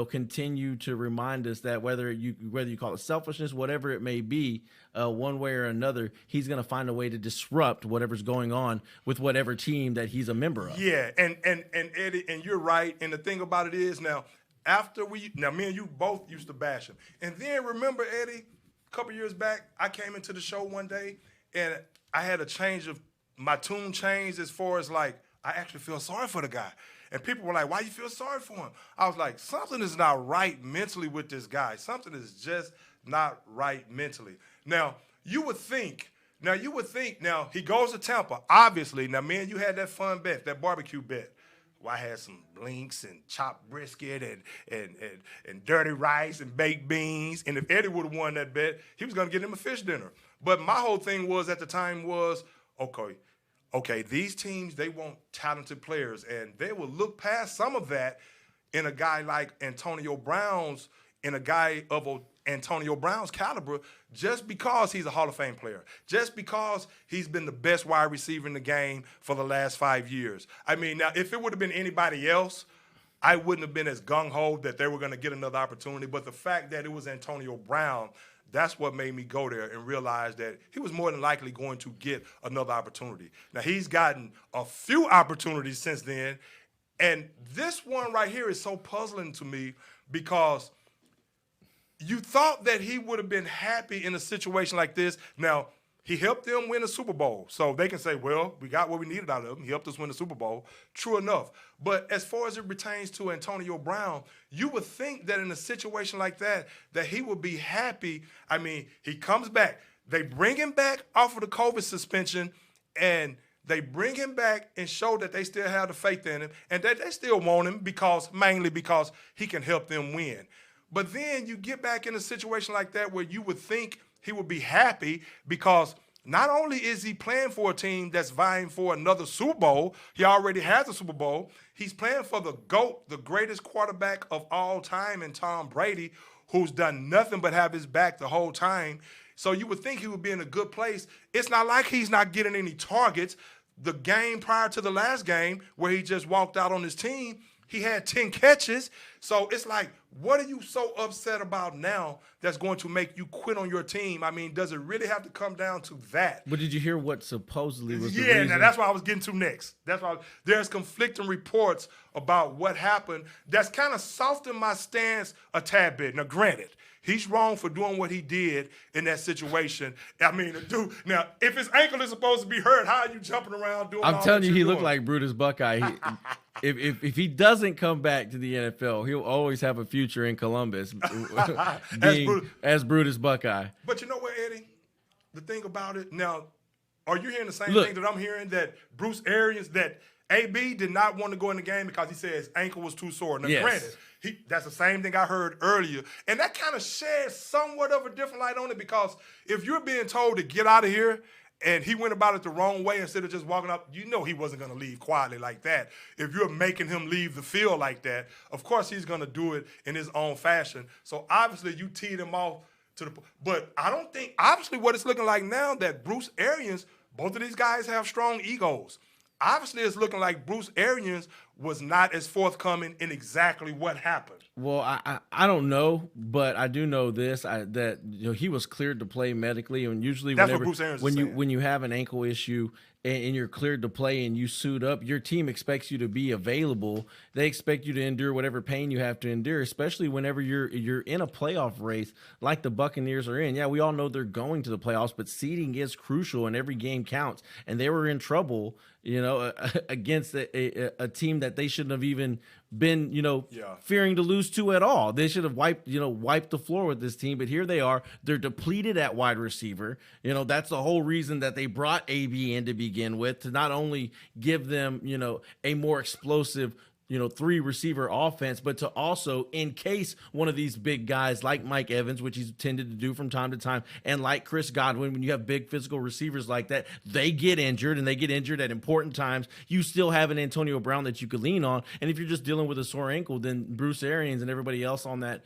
continue to remind us that whether you call it selfishness, whatever it may be, one way or another, he's going to find a way to disrupt whatever's going on with whatever team that he's a member of. Yeah, and Eddie, and you're right. And the thing about it is now me and you both used to bash him. And then remember, Eddie, a couple years back, I came into the show one day and I had a change of my tune changed as far as like, I actually feel sorry for the guy. And people were like, why you feel sorry for him? I was like, something is not right mentally with this guy. Something is just not right mentally. Now, you would think, he goes to Tampa, obviously. Now, me and you had that fun bet, that barbecue bet. Well, I had some links and chopped brisket and dirty rice and baked beans. And if Eddie would have won that bet, he was going to get him a fish dinner. But my whole thing was at the time was, okay, these teams, they want talented players. And they will look past some of that in a guy like Antonio Brown's, Antonio Brown's caliber, just because he's a Hall of Fame player, just because he's been the best wide receiver in the game for the last 5 years. I mean, now, if it would have been anybody else, I wouldn't have been as gung-ho that they were going to get another opportunity. But the fact that it was Antonio Brown, that's what made me go there and realize that he was more than likely going to get another opportunity. Now, he's gotten a few opportunities since then, and this one right here is so puzzling to me because you thought that he would have been happy in a situation like this. Now, he helped them win a Super Bowl. So they can say, well, we got what we needed out of him. He helped us win the Super Bowl. True enough. But as far as it pertains to Antonio Brown, you would think that in a situation like that he would be happy. I mean, he comes back. They bring him back off of the COVID suspension, and they bring him back and show that they still have the faith in him and that they still want him mainly because he can help them win. But then you get back in a situation like that where you would think he would be happy because not only is he playing for a team that's vying for another Super Bowl, he already has a Super Bowl. He's playing for the GOAT, the greatest quarterback of all time in Tom Brady, who's done nothing but have his back the whole time. So you would think he would be in a good place. It's not like he's not getting any targets. The game prior to the last game where he just walked out on his team, he had 10 catches. So it's like, what are you so upset about now that's going to make you quit on your team? I mean, does it really have to come down to that? But did you hear what supposedly was the Yeah, reason? now that's what I was getting to next. That's why there's conflicting reports about what happened that's kind of softened my stance a tad bit. Now, granted, he's wrong for doing what he did in that situation. I mean, dude, now, if his ankle is supposed to be hurt, how are you jumping around doing I'm all telling that you, you're he looked doing? like Brutus Buckeye. If he doesn't come back to the NFL, he'll always have a future in Columbus as Brutus Buckeye. But you know what, Eddie? The thing about it, now, are you hearing the same Look. thing that I'm hearing, that Bruce Arians, that AB did not want to go in the game because he said his ankle was too sore? Now, Yes. granted, that's the same thing I heard earlier. And that kind of sheds somewhat of a different light on it, because if you're being told to get out of here and he went about it the wrong way instead of just walking up, you know he wasn't going to leave quietly like that. If you're making him leave the field like that, of course he's going to do it in his own fashion. So obviously you teed him off to the – but I don't think – obviously what it's looking like now that Bruce Arians, both of these guys have strong egos. Obviously, it's looking like Bruce Arians was not as forthcoming in exactly what happened. Well, I don't know, but I do know this, that he was cleared to play medically, and usually That's what Bruce Arians is saying. when you have an ankle issue and you're cleared to play and you suit up, your team expects you to be available. They expect you to endure whatever pain you have to endure, especially whenever you're in a playoff race like the Buccaneers are in. Yeah, we all know they're going to the playoffs, but seeding is crucial and every game counts. And they were in trouble, against a team that they shouldn't have even been, fearing to lose to at all. They should have wiped the floor with this team, but here they are. They're depleted at wide receiver. That's the whole reason that they brought AB in to begin with, to not only give them, a more explosive 3-receiver offense, but to also, in case one of these big guys like Mike Evans, which he's tended to do from time to time, and like Chris Godwin, when you have big physical receivers like that, they get injured, and they get injured at important times. You still have an Antonio Brown that you could lean on, and if you're just dealing with a sore ankle, then Bruce Arians and everybody else on that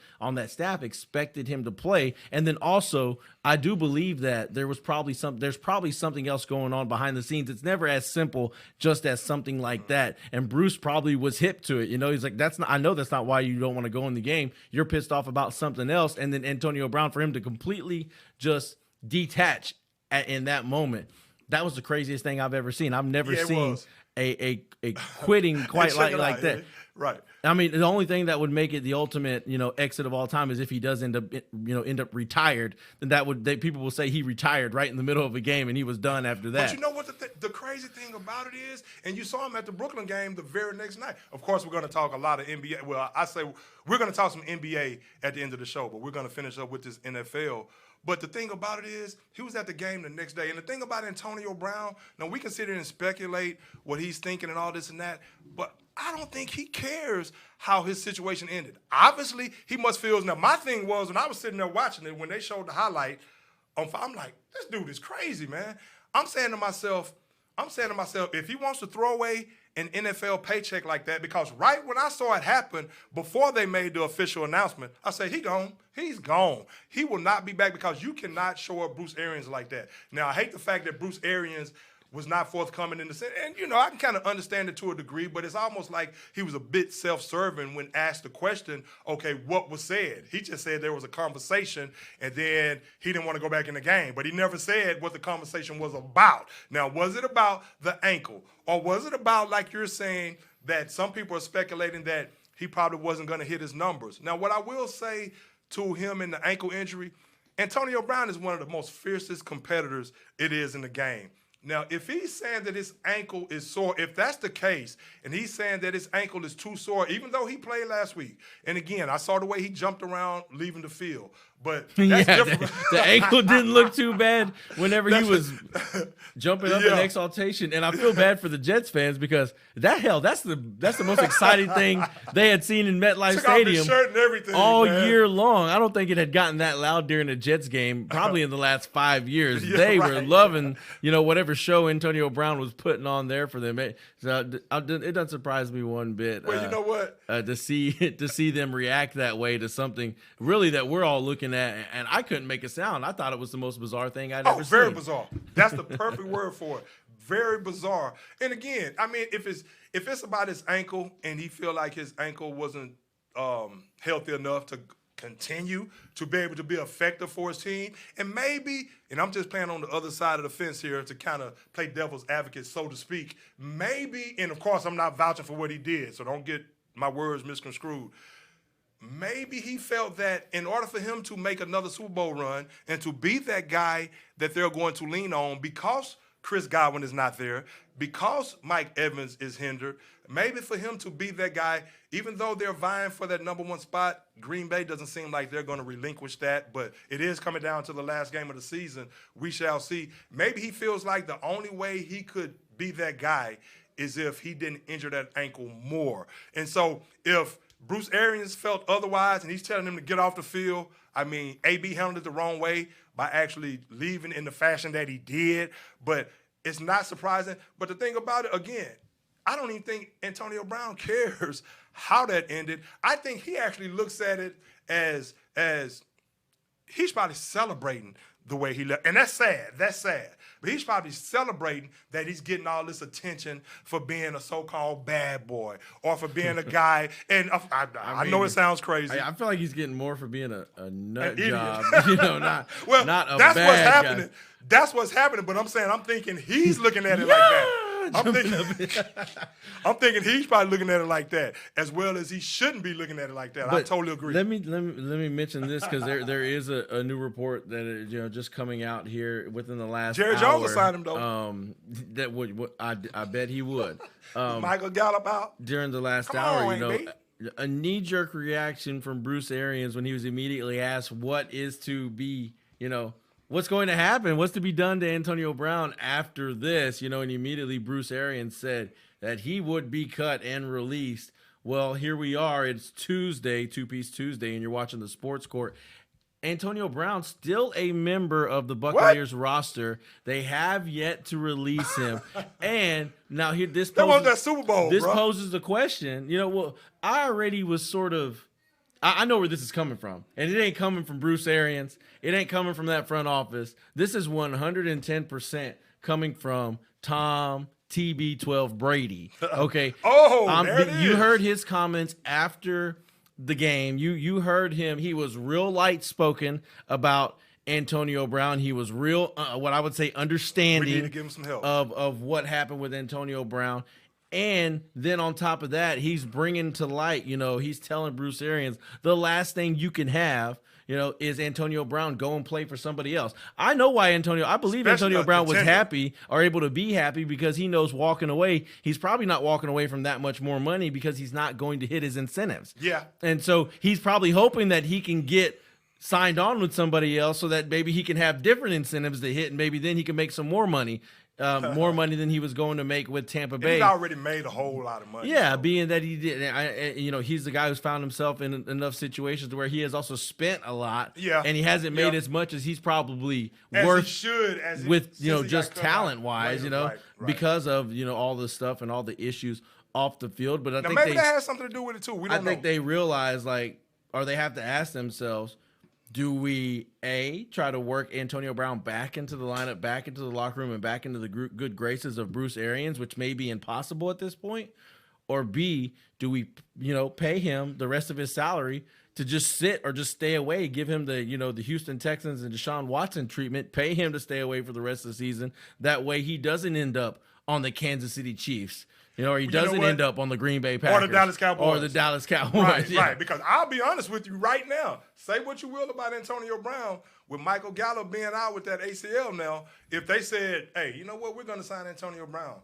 staff expected him to play. And then also, I do believe that there's probably something else going on behind the scenes. It's never as simple just as something like that. And Bruce probably was hip to it. He's like, I know that's not why you don't want to go in the game. You're pissed off about something else. And then Antonio Brown, for him to completely just detach in that moment, that was the craziest thing I've ever seen. I've never seen a quitting quite like that. Right. I mean, the only thing that would make it the ultimate, exit of all time is if he does end up retired. Then people will say he retired right in the middle of a game and he was done after that. But you know what the crazy thing about it is, and you saw him at the Brooklyn game the very next night. Of course, we're going to talk a lot of NBA. Well, I say we're going to talk some NBA at the end of the show, but we're going to finish up with this NFL. But the thing about it is, he was at the game the next day. And the thing about Antonio Brown, now we can sit here and speculate what he's thinking and all this and that, but I don't think he cares how his situation ended. Obviously, he must feel. Now, my thing was, when I was sitting there watching it, when they showed the highlight, I'm like, this dude is crazy, man. I'm saying to myself, if he wants to throw away an NFL paycheck like that, because right when I saw it happen, before they made the official announcement, I said, he's gone. He will not be back, because you cannot show up Bruce Arians like that. Now, I hate the fact that Bruce Arians was not forthcoming in the sense, and I can kind of understand it to a degree, but it's almost like he was a bit self-serving when asked the question, okay, what was said? He just said there was a conversation, and then he didn't want to go back in the game, but he never said what the conversation was about. Now, was it about the ankle, or was it about, like you're saying, that some people are speculating that he probably wasn't going to hit his numbers? Now, what I will say to him in the ankle injury, Antonio Brown is one of the most fiercest competitors it is in the game. Now, if he's saying that his ankle is sore, if that's the case, and he's saying that his ankle is too sore, even though he played last week, and again, I saw the way he jumped around leaving the field, but that's different. The ankle didn't look too bad whenever he was jumping up in exaltation, and I feel bad for the Jets fans, because that's the most exciting thing they had seen in MetLife Stadium shirt and everything, all year long. I don't think it had gotten that loud during a Jets game probably in the last 5 years. They were loving, whatever show Antonio Brown was putting on there for them. It doesn't surprise me one bit. Well, you know what? To see them react that way to something really that we're all looking at, and I couldn't make a sound. I thought it was the most bizarre thing I'd ever seen. Very bizarre. That's the perfect word for it. Very bizarre. And again, I mean, if it's about his ankle and he feel like his ankle wasn't healthy enough to continue to be able to be effective for his team. And maybe, and I'm just playing on the other side of the fence here to kind of play devil's advocate, so to speak, maybe, and of course I'm not vouching for what he did, so don't get my words misconstrued. Maybe he felt that in order for him to make another Super Bowl run and to be that guy that they're going to lean on because Chris Godwin is not there, because Mike Evans is hindered, maybe for him to be that guy, even though they're vying for that number one spot, Green Bay doesn't seem like they're going to relinquish that, but it is coming down to the last game of the season. We shall see. Maybe he feels like the only way he could be that guy is if he didn't injure that ankle more. And so if Bruce Arians felt otherwise and he's telling him to get off the field, I mean, AB handled it the wrong way by actually leaving in the fashion that he did, but it's not surprising. But the thing about it, again, I don't even think Antonio Brown cares how that ended. I think he actually looks at it as he's probably celebrating the way he left. And that's sad. That's sad. But he's probably celebrating that he's getting all this attention for being a so-called bad boy or for being a guy. And I know it sounds crazy. I feel like he's getting more for being a nut An job. not a that's bad what's happening. guy. That's what's happening. But I'm saying I'm thinking he's looking at it like that. I'm thinking he's probably looking at it like that, as well as he shouldn't be looking at it like that. But I totally agree. Let me mention this because there is a new report that is, just coming out here within the last Jerry hour. Jones will sign him though. That would I bet he would. Michael Gallup out During the last hour, a knee-jerk reaction from Bruce Arians when he was immediately asked what is to be, what's going to happen? What's to be done to Antonio Brown after this? And immediately Bruce Arians said that he would be cut and released. Well, here we are. It's Tuesday, Two-Piece Tuesday, and you're watching the Sports Court. Antonio Brown still a member of the Buccaneers roster. They have yet to release him. And now here this poses, that Super Bowl. This poses the question. I already was sort of I know where this is coming from, and it ain't coming from Bruce Arians. It ain't coming from that front office. This is 110% coming from Tom TB12 Brady. Okay. You heard his comments after the game. You heard him. He was real light spoken about Antonio Brown. He was real, what I would say, understanding. We need to give him some help of what happened with Antonio Brown. And then on top of that, he's bringing to light, he's telling Bruce Arians, the last thing you can have, is Antonio Brown go and play for somebody else. I know why I believe Antonio Brown was happy or able to be happy because he knows walking away, he's probably not walking away from that much more money because he's not going to hit his incentives. Yeah. And so he's probably hoping that he can get signed on with somebody else so that maybe he can have different incentives to hit and maybe then he can make some more money. More money than he was going to make with Tampa Bay. He's already made a whole lot of money. Yeah, so. Being that he did, he's the guy who's found himself in enough situations where he has also spent a lot. Yeah, and he hasn't made as much as he's probably worth. He should, just talent wise, because of all the stuff and all the issues off the field. But I think maybe that has something to do with it too. We don't know. I think they realize or they have to ask themselves. Do we, A, try to work Antonio Brown back into the lineup, back into the locker room, and back into the good graces of Bruce Arians, which may be impossible at this point? Or B, do we, pay him the rest of his salary to just sit or just stay away, give him the Houston Texans and Deshaun Watson treatment, pay him to stay away for the rest of the season. That way he doesn't end up on the Kansas City Chiefs. Or he doesn't end up on the Green Bay Packers. Or the Dallas Cowboys. Right. Because I'll be honest with you right now. Say what you will about Antonio Brown. With Michael Gallup being out with that ACL now, if they said, hey, you know what, we're going to sign Antonio Brown,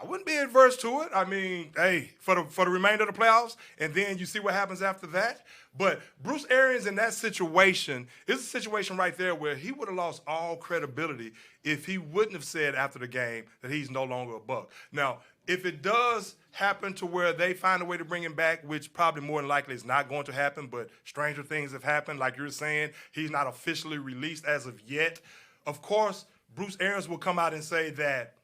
I wouldn't be adverse to it. I mean, hey, for the remainder of the playoffs, and then you see what happens after that. But Bruce Arians in that situation is a situation right there where he would have lost all credibility if he wouldn't have said after the game that he's no longer a Buck. Now, if it does happen to where they find a way to bring him back, which probably more than likely is not going to happen, but stranger things have happened. Like you're saying, he's not officially released as of yet. Of course, Bruce Arians will come out and say that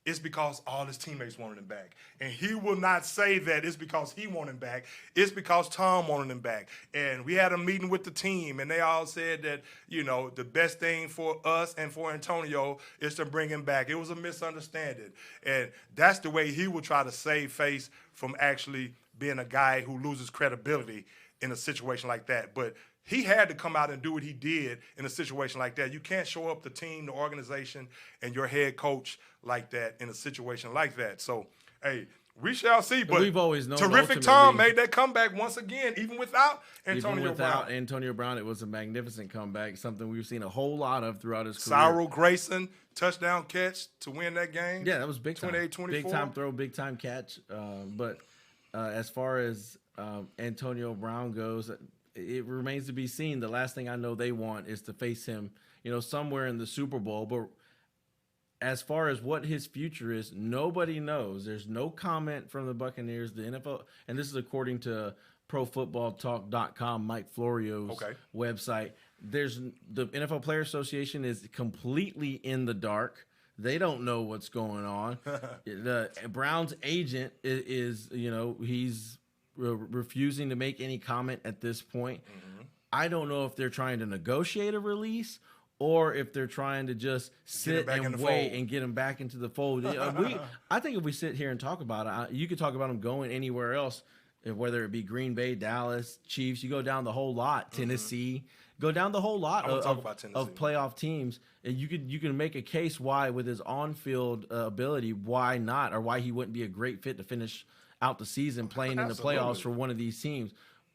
it's because all his teammates wanted him back. And he will not say that it's because he wanted him back. It's because Tom wanted him back. And we had a meeting with the team, and they all said that, the best thing for us and for Antonio is to bring him back. It was a misunderstanding. And that's the way he will try to save face from actually being a guy who loses credibility in a situation like that. But he had to come out and do what he did in a situation like that. You can't show up the team, the organization, and your head coach like that in a situation like that. So, hey, we shall see. But we've always known Terrific Tom made that comeback once again, even without Antonio Brown. Antonio Brown, it was a magnificent comeback, something we've seen a whole lot of throughout his career. Cyril Grayson, touchdown catch to win that game. Yeah, that was big time. 28-24. Big time throw, big time catch. But as far as Antonio Brown goes, it remains to be seen. The last thing I know they want is to face him, somewhere in the Super Bowl. But as far as what his future is, nobody knows. There's no comment from the Buccaneers, the NFL, and this is according to ProFootballTalk.com, Mike Florio's website. The NFL Player Association is completely in the dark. They don't know what's going on. The Brown's agent is he's refusing to make any comment at this point. Mm-hmm. I don't know if they're trying to negotiate a release or if they're trying to just sit and wait and get him back into the fold. I think if we sit here and talk about it, you could talk about him going anywhere else, whether it be Green Bay, Dallas, Chiefs. You go down the whole lot, Tennessee. Go down the whole lot of playoff teams, and you can make a case why, with his on-field ability, why not, or why he wouldn't be a great fit to finish out the season playing in the playoffs for one of these teams.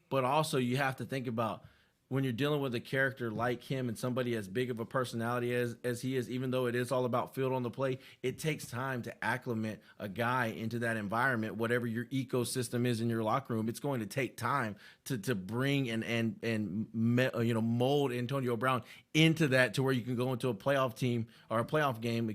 But also you have to think about when you're dealing with a character like him and somebody as big of a personality as he is, even though it is all about field on the play, it takes time to acclimate a guy into that environment. Whatever your ecosystem is in your locker room, it's going to take time to bring and mold Antonio Brown into that, to where you can go into a playoff team or a playoff game,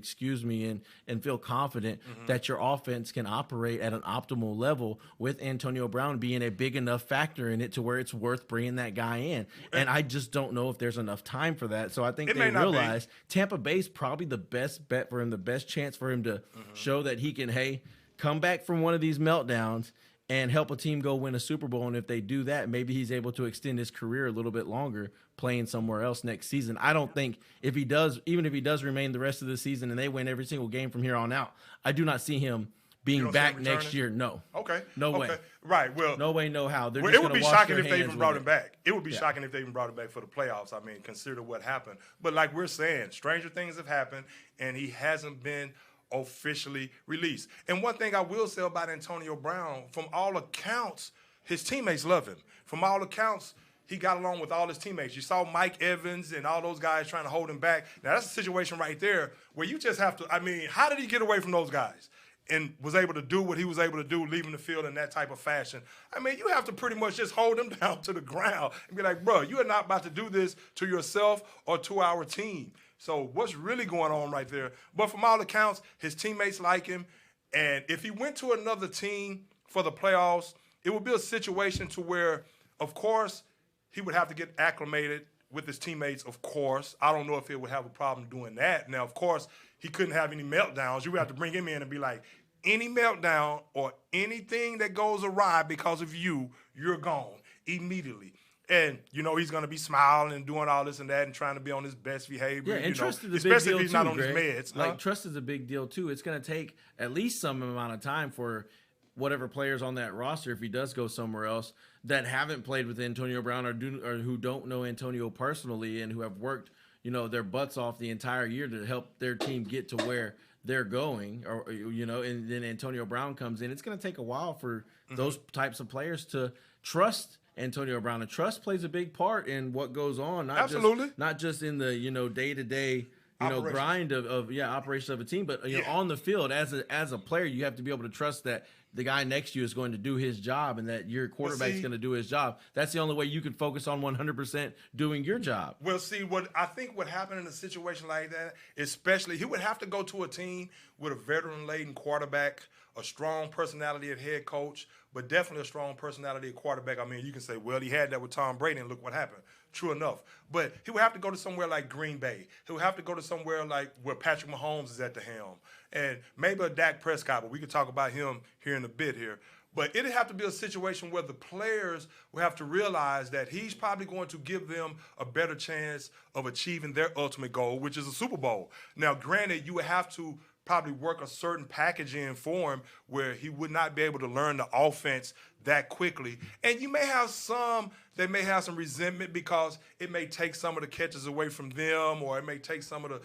and feel confident that your offense can operate at an optimal level with Antonio Brown being a big enough factor in it to where it's worth bringing that guy in. And I just don't know if there's enough time for that. So I think they realize Tampa Bay's probably the best bet for him, the best chance for him to show that he can, come back from one of these meltdowns and help a team go win a Super Bowl. And if they do that, maybe he's able to extend his career a little bit longer playing somewhere else next season. I don't think even if he does remain the rest of the season and they win every single game from here on out, I do not see him being back next year. No. Okay. No way. Right. Well, no way, no how. It would be shocking if they even brought him back. It would be shocking if they even brought him back for the playoffs. I mean, consider what happened. But like we're saying, stranger things have happened, and he hasn't been officially released. And one thing I will say about Antonio Brown, from all accounts, his teammates love him. From all accounts, he got along with all his teammates. You saw Mike Evans and all those guys trying to hold him back. Now, that's a situation right there where you just have to – how did he get away from those guys and was able to do what he was able to do, leaving the field in that type of fashion? You have to pretty much just hold him down to the ground and be like, bro, you are not about to do this to yourself or to our team. So what's really going on right there? But from all accounts, his teammates like him. And if he went to another team for the playoffs, it would be a situation to where, of course, he would have to get acclimated with his teammates, of course. I don't know if he would have a problem doing that. Now, of course, he couldn't have any meltdowns. You would have to bring him in and be like, any meltdown or anything that goes awry because of you, you're gone immediately. And, he's going to be smiling and doing all this and that and trying to be on his best behavior. Yeah, and trust is a big especially deal if he's not too, on Greg. his meds. Trust is a big deal, too. It's going to take at least some amount of time for whatever players on that roster, if he does go somewhere else, that haven't played with Antonio Brown or who don't know Antonio personally and who have worked, their butts off the entire year to help their team get to where they're going, and then Antonio Brown comes in. It's going to take a while for those types of players to trust Antonio Brown. And trust plays a big part in what goes on. Not just in the, day-to-day, grind of operation of a team, but on the field as a player, you have to be able to trust that the guy next to you is going to do his job and that your quarterback is going to do his job. That's the only way you can focus on 100% doing your job. Well, see, what happened in a situation like that, especially, he would have to go to a team with a veteran-laden quarterback, a strong personality at head coach, but definitely a strong personality at quarterback. You can say, well, he had that with Tom Brady, and look what happened. True enough. But he would have to go to somewhere like Green Bay. He would have to go to somewhere like where Patrick Mahomes is at the helm. And maybe a Dak Prescott, but we could talk about him here in a bit here. But it'd have to be a situation where the players will have to realize that he's probably going to give them a better chance of achieving their ultimate goal, which is a Super Bowl. Now, granted, you would have to probably work a certain package in for him where he would not be able to learn the offense that quickly. And you may have some that may have some resentment because it may take some of the catches away from them, or it may take some of the,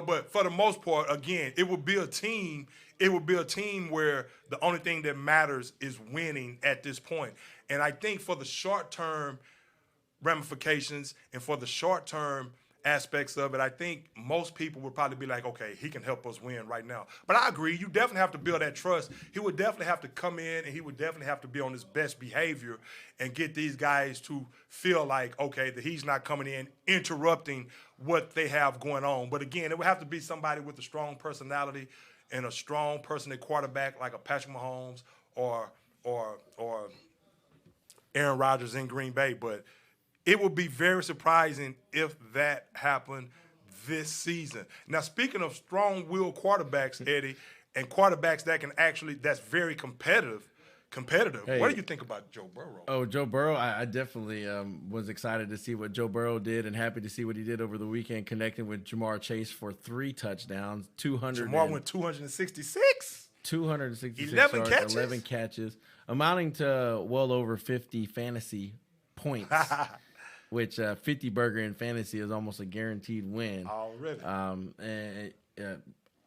but for the most part, again, it would be a team. It would be a team where the only thing that matters is winning at this point. And I think for the short-term ramifications and for the short-term aspects of it, I think most people would probably be like, okay, he can help us win right now. But I agree, you definitely have to build that trust. He would definitely have to come in, and he would definitely have to be on his best behavior and get these guys to feel like, okay, that he's not coming in interrupting what they have going on. But again, it would have to be somebody with a strong personality and a strong person at quarterback, like a Patrick Mahomes or Aaron Rodgers in Green Bay. But it would be very surprising if that happened this season. Now, speaking of strong-willed quarterbacks, Eddie, and quarterbacks that can that's very competitive. Hey, what do you think about Joe Burrow? Oh, Joe Burrow, I definitely was excited to see what Joe Burrow did and happy to see what he did over the weekend, connecting with Jamar Chase for 3 touchdowns, Jamar went 266. 266 11 yards, catches? 11 catches, amounting to well over 50 fantasy points. Which 50 burger in fantasy is almost a guaranteed win. Already.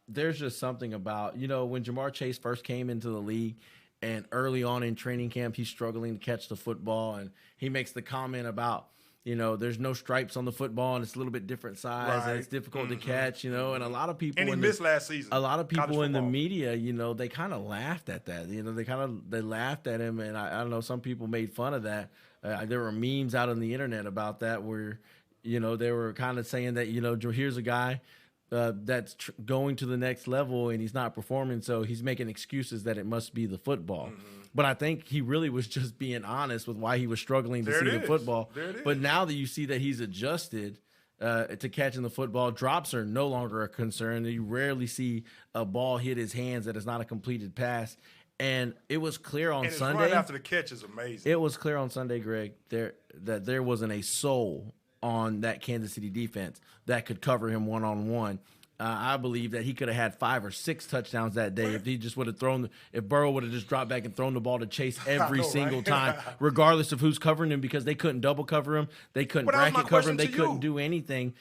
There's just something about, when Jamar Chase first came into the league and early on in training camp, he's struggling to catch the football. And he makes the comment about, there's no stripes on the football and it's a little bit different size and it's difficult to catch, and a lot of people. And he missed last season. A lot of people in the media, they kind of laughed at that. They laughed at him. And I don't know, some people made fun of that. There were memes out on the internet about that where, they were kind of saying that, here's a guy that's going to the next level and he's not performing, so he's making excuses that it must be the football. Mm-hmm. But I think he really was just being honest with why he was struggling to see the football. But now that you see that he's adjusted to catching the football, drops are no longer a concern. You rarely see a ball hit his hands that is not a completed pass. And it was clear on Sunday. Right after the catch is amazing. It was clear on Sunday, Greg, that there wasn't a soul on that Kansas City defense that could cover him one-on-one. I believe that he could have had 5 or 6 touchdowns that day if he just would have if Burrow would have just dropped back and thrown the ball to Chase every single time, regardless of who's covering him, because they couldn't double cover him, they couldn't bracket cover him, they couldn't do anything.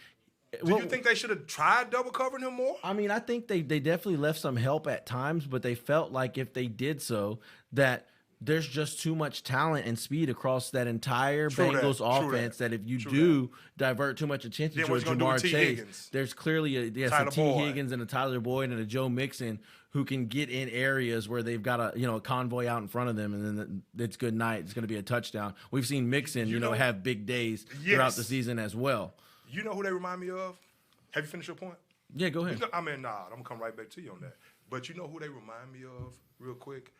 Do you think they should have tried double covering him more? I mean, I think they definitely left some help at times, but they felt like if they did so, that there's just too much talent and speed across that entire Bengals offense that if you do divert too much attention to Jamar Chase, there's clearly a T. Higgins and a Tyler Boyd and a Joe Mixon who can get in areas where they've got a convoy out in front of them, and then it's good night. It's going to be a touchdown. We've seen Mixon, have big days throughout the season as well. You know who they remind me of? Have you finished your point? Yeah, go ahead. I'm going to come right back to you on that. But you know who they remind me of real quick?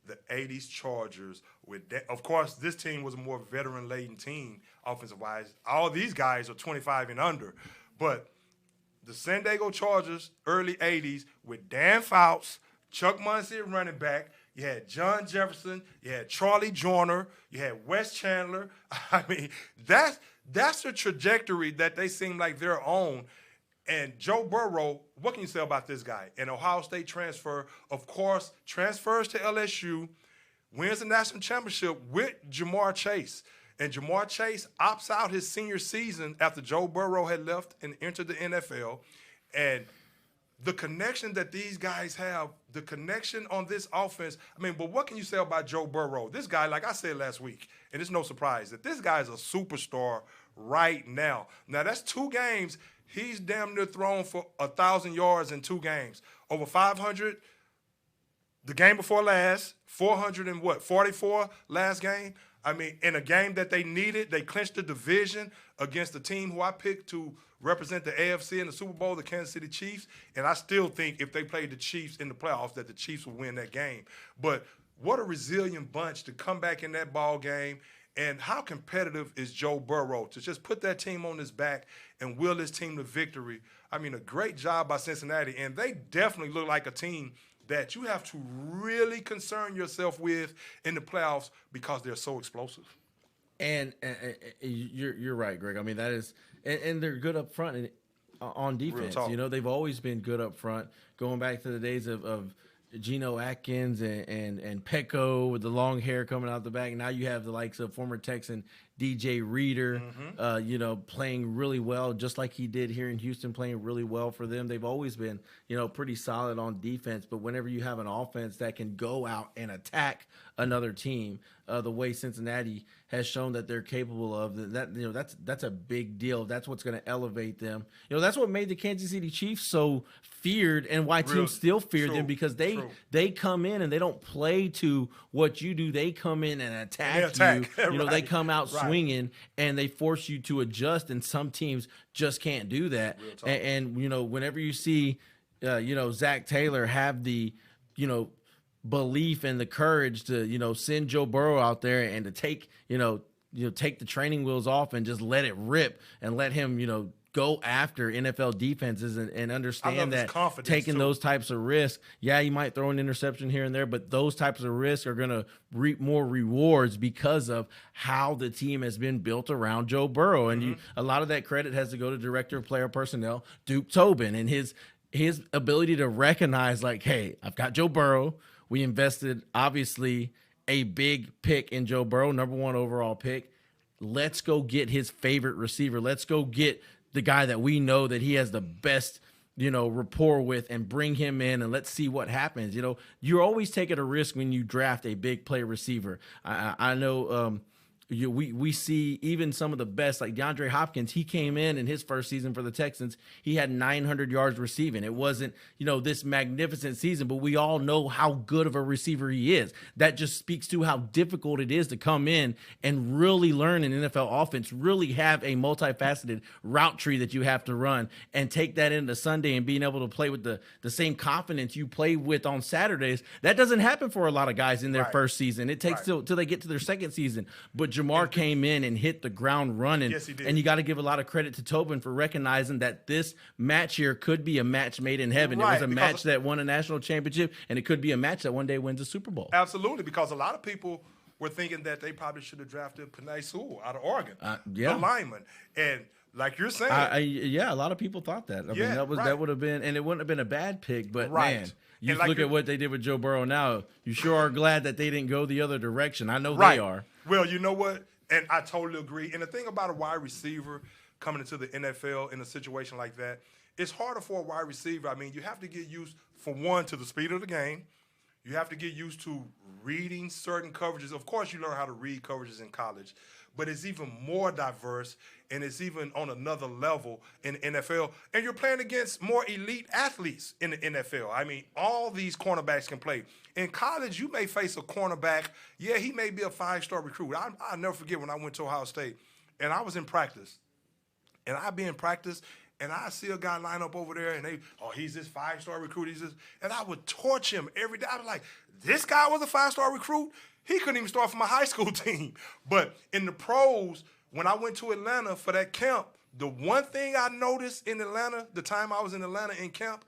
The 80s Chargers. Of course, this team was a more veteran-laden team offensive-wise. All these guys are 25 and under. But the San Diego Chargers, early 80s, with Dan Fouts, Chuck Muncie running back, you had John Jefferson, you had Charlie Joyner, you had Wes Chandler. I mean, that's the trajectory that they seem like they're on. And Joe Burrow, what can you say about this guy? An Ohio State transfer, of course, transfers to LSU, wins the national championship with Jamar Chase. And Jamar Chase opts out his senior season after Joe Burrow had left and entered the NFL. And the connection that these guys have, the connection on this offense, but what can you say about Joe Burrow? This guy, like I said last week, and it's no surprise, that this guy is a superstar right now. Now, that's 2 games. He's damn near thrown for 1,000 yards in 2 games. Over 500 the game before last, 444 last game. In a game that they needed, they clinched the division against the team who I picked to represent the AFC in the Super Bowl, the Kansas City Chiefs. And I still think if they played the Chiefs in the playoffs, that the Chiefs would win that game. But what a resilient bunch to come back in that ball game. And how competitive is Joe Burrow to just put that team on his back and will this team to victory? A great job by Cincinnati. And they definitely look like a team that you have to really concern yourself with in the playoffs because they're so explosive. And you're right, Greg. That is, and they're good up front. And on defense. You know, they've always been good up front, going back to the days of Geno Atkins and Pecco with the long hair coming out the back. Now you have the likes of former Texan DJ Reader, you know, playing really well, just like he did here in Houston, playing really well for them. They've always been, you know, pretty solid on defense. But whenever you have an offense that can go out and attack another team, the way Cincinnati has shown that they're capable of, that, you know, that's a big deal. That's what's going to elevate them. You know, that's what made the Kansas City Chiefs so feared, and why teams still fear them, because they come in and they don't play to what you do. They come in and attack you. You know, they come out swinging and they force you to adjust, and some teams just can't do that. And you know, whenever you see, you know, Zach Taylor have the, you know, belief and the courage to, you know, send Joe Burrow out there and to take, take the training wheels off and just let it rip and let him, you know, go after NFL defenses and understand that taking those types of risks, yeah, you might throw an interception here and there, but those types of risks are going to reap more rewards because of how the team has been built around Joe Burrow. And a lot of that credit has to go to Director of Player Personnel, Duke Tobin, and his ability to recognize, like, hey, I've got Joe Burrow. We invested, obviously, a big pick in Joe Burrow, number 1 overall pick. Let's go get his favorite receiver. Let's go get the guy that we know that he has the best, you know, rapport with, and bring him in, and let's see what happens. You know, you're always taking a risk when you draft a big play receiver. I know we see even some of the best, like DeAndre Hopkins. He came in his first season for the Texans. He had 900 yards receiving. It wasn't, you know, this magnificent season, but we all know how good of a receiver he is. That just speaks to how difficult it is to come in and really learn an NFL offense, really have a multifaceted route tree that you have to run, and take that into Sunday and being able to play with the same confidence you play with on Saturdays. That doesn't happen for a lot of guys in their first season. It takes till they get to their second season. But Jamar came in and hit the ground running. Yes, he did. And you got to give a lot of credit to Tobin for recognizing that this match here could be a match made in heaven. It was a match that won a national championship, and it could be a match that one day wins a Super Bowl. Absolutely, because a lot of people were thinking that they probably should have drafted Penei Sewell out of Oregon, the lineman. And like you're saying, a lot of people thought that. I mean, that would have been, and it wouldn't have been a bad pick, but man, you look at what they did with Joe Burrow now. You sure are glad that they didn't go the other direction. I know they are. Well, you know what? And I totally agree. And the thing about a wide receiver coming into the NFL in a situation like that, it's harder for a wide receiver. I mean, you have to get used, for one, to the speed of the game. You have to get used to reading certain coverages. Of course, you learn how to read coverages in college, but it's even more diverse, and it's even on another level in the NFL. And you're playing against more elite athletes in the NFL. I mean, all these cornerbacks can play. In college, you may face a cornerback. Yeah, he may be a 5-star recruit. I'll never forget when I went to Ohio State, and I was in practice. And I'd be in practice, and I see a guy line up over there, and he's this 5-star recruit. And I would torch him every day. I was like, this guy was a 5-star recruit? He couldn't even start for my high school team. But in the pros, when I went to Atlanta for that camp, the one thing I noticed in Atlanta, the time I was in Atlanta in camp,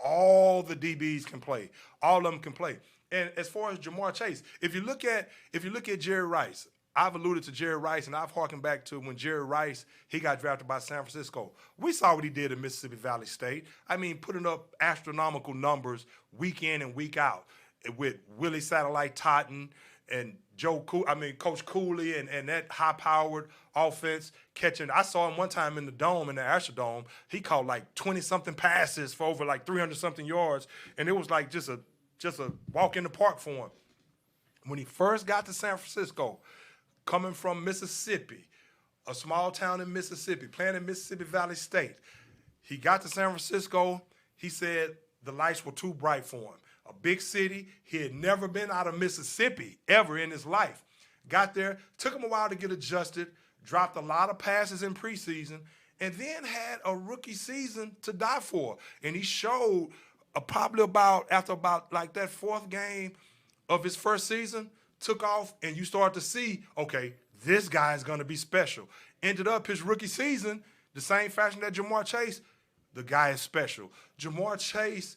all the DBs can play. All of them can play. And as far as Jamar Chase, if you look at Jerry Rice, I've alluded to Jerry Rice, and I've harkened back to when Jerry Rice, he got drafted by San Francisco. We saw what he did at Mississippi Valley State. I mean, putting up astronomical numbers week in and week out with Willie Satellite Totten and Coach Cooley and that high-powered offense catching. I saw him one time in the Dome, in the Astrodome. He caught like 20-something passes for over like 300-something yards, and it was like just a walk in the park for him. When he first got to San Francisco, coming from Mississippi, a small town in Mississippi, playing in Mississippi Valley State, he got to San Francisco. He said the lights were too bright for him. A big city. He had never been out of Mississippi ever in his life. Got there, took him a while to get adjusted, dropped a lot of passes in preseason, and then had a rookie season to die for. And he showed probably after like that 4th game of his first season, took off, and you start to see, okay, this guy is going to be special. Ended up his rookie season the same fashion that Jamar Chase, the guy is special. Jamar Chase,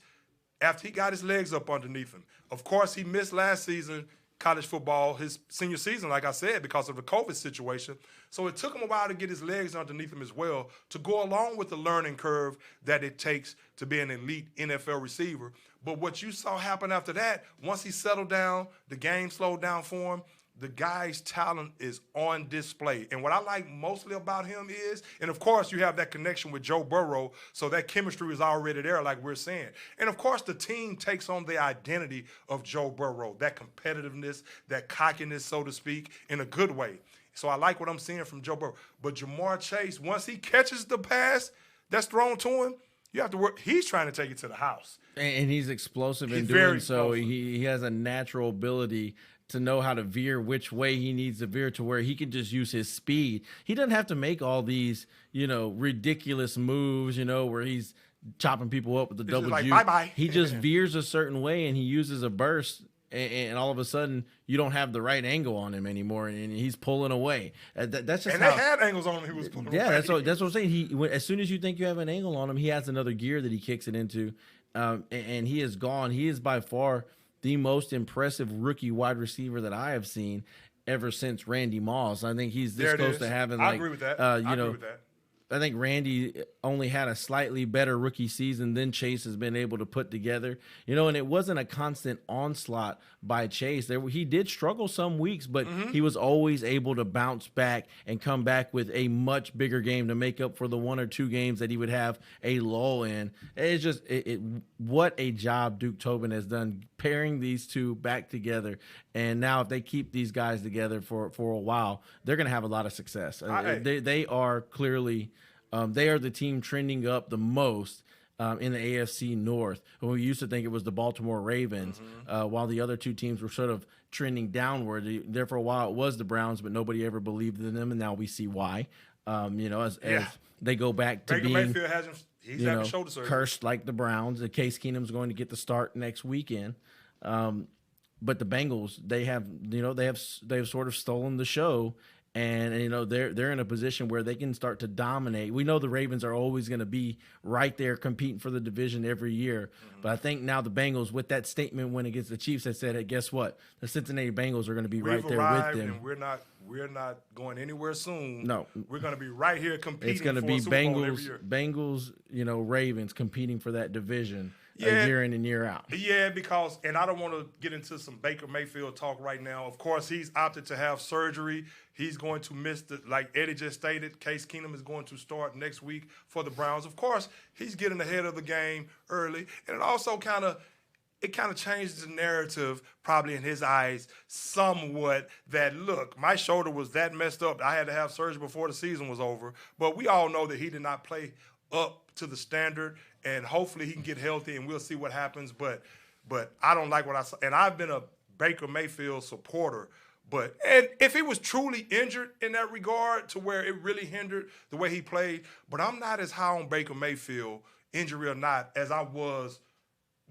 after he got his legs up underneath him, of course he missed last season. college football his senior season, like I said, because of the COVID situation. So it took him a while to get his legs underneath him as well to go along with the learning curve that it takes to be an elite NFL receiver. But what you saw happen after that, once he settled down, the game slowed down for him, the guy's talent is on display. And what I like mostly about him is, and of course you have that connection with Joe Burrow, so that chemistry is already there, like we're saying. And of course the team takes on the identity of Joe Burrow, that competitiveness, that cockiness, so to speak, in a good way. So I like what I'm seeing from Joe Burrow. But Jamar Chase, once he catches the pass that's thrown to him, you have to work. He's trying to take it to the house. And he's explosive in doing so. He has a natural ability to know how to veer which way he needs to veer to where he can just use his speed. He doesn't have to make all these, ridiculous moves, where he's chopping people up with the double juke. Bye-bye. He just veers a certain way and he uses a burst, and all of a sudden you don't have the right angle on him anymore, and he's pulling away. That's just they had angles on him. He was pulling away. Yeah, that's what I'm saying. As soon as you think you have an angle on him, he has another gear that he kicks it into, and he is gone. He is by far the most impressive rookie wide receiver that I have seen ever since Randy Moss. I think he's this close to having. I agree with that. I agree with that. I think Randy only had a slightly better rookie season than Chase has been able to put together. And it wasn't a constant onslaught by Chase. He did struggle some weeks, but he was always able to bounce back and come back with a much bigger game to make up for the 1 or 2 games that he would have a lull in. It's just what a job Duke Tobin has done pairing these two back together. And now if they keep these guys together for a while, they're going to have a lot of success. They are clearly they are the team trending up the most in the AFC North. We used to think it was the Baltimore Ravens, while the other 2 teams were sort of trending downward. There for a while it was the Browns, but nobody ever believed in them, and now we see why. As they go back to Baker being Mayfield he's having shoulder surgery. Cursed like the Browns. Case Keenum's going to get the start next weekend. But the Bengals, they have sort of stolen the show, and they're in a position where they can start to dominate. We know the Ravens are always going to be right there competing for the division every year, but I think now the Bengals, with that statement win against the Chiefs, that said, hey, guess what? The Cincinnati Bengals are going to be right there with them. And we're not going anywhere soon. No, we're going to be right here competing. It's going to be Bengals, Ravens competing for that division. Year in and year out. Yeah, because, and I don't want to get into some Baker Mayfield talk right now. Of course, he's opted to have surgery. He's going to miss like Eddie just stated, Case Keenum is going to start next week for the Browns. Of course, he's getting ahead of the game early. And it also kind of changes the narrative probably in his eyes somewhat that, look, my shoulder was that messed up. I had to have surgery before the season was over. But we all know that he did not play up to the standard, and hopefully he can get healthy, and we'll see what happens. But I don't like what I saw. And I've been a Baker Mayfield supporter. And if he was truly injured in that regard to where it really hindered the way he played, but I'm not as high on Baker Mayfield, injury or not, as I was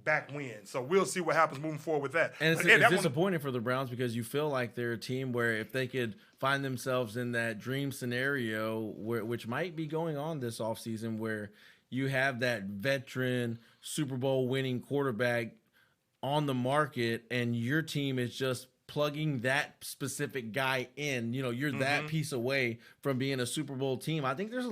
back when. So we'll see what happens moving forward with that. And it's disappointing for the Browns because you feel like they're a team where if they could find themselves in that dream scenario, which might be going on this offseason, where you have that veteran Super Bowl winning quarterback on the market and your team is just plugging that specific guy in, you're that piece away from being a Super Bowl team. I think there's a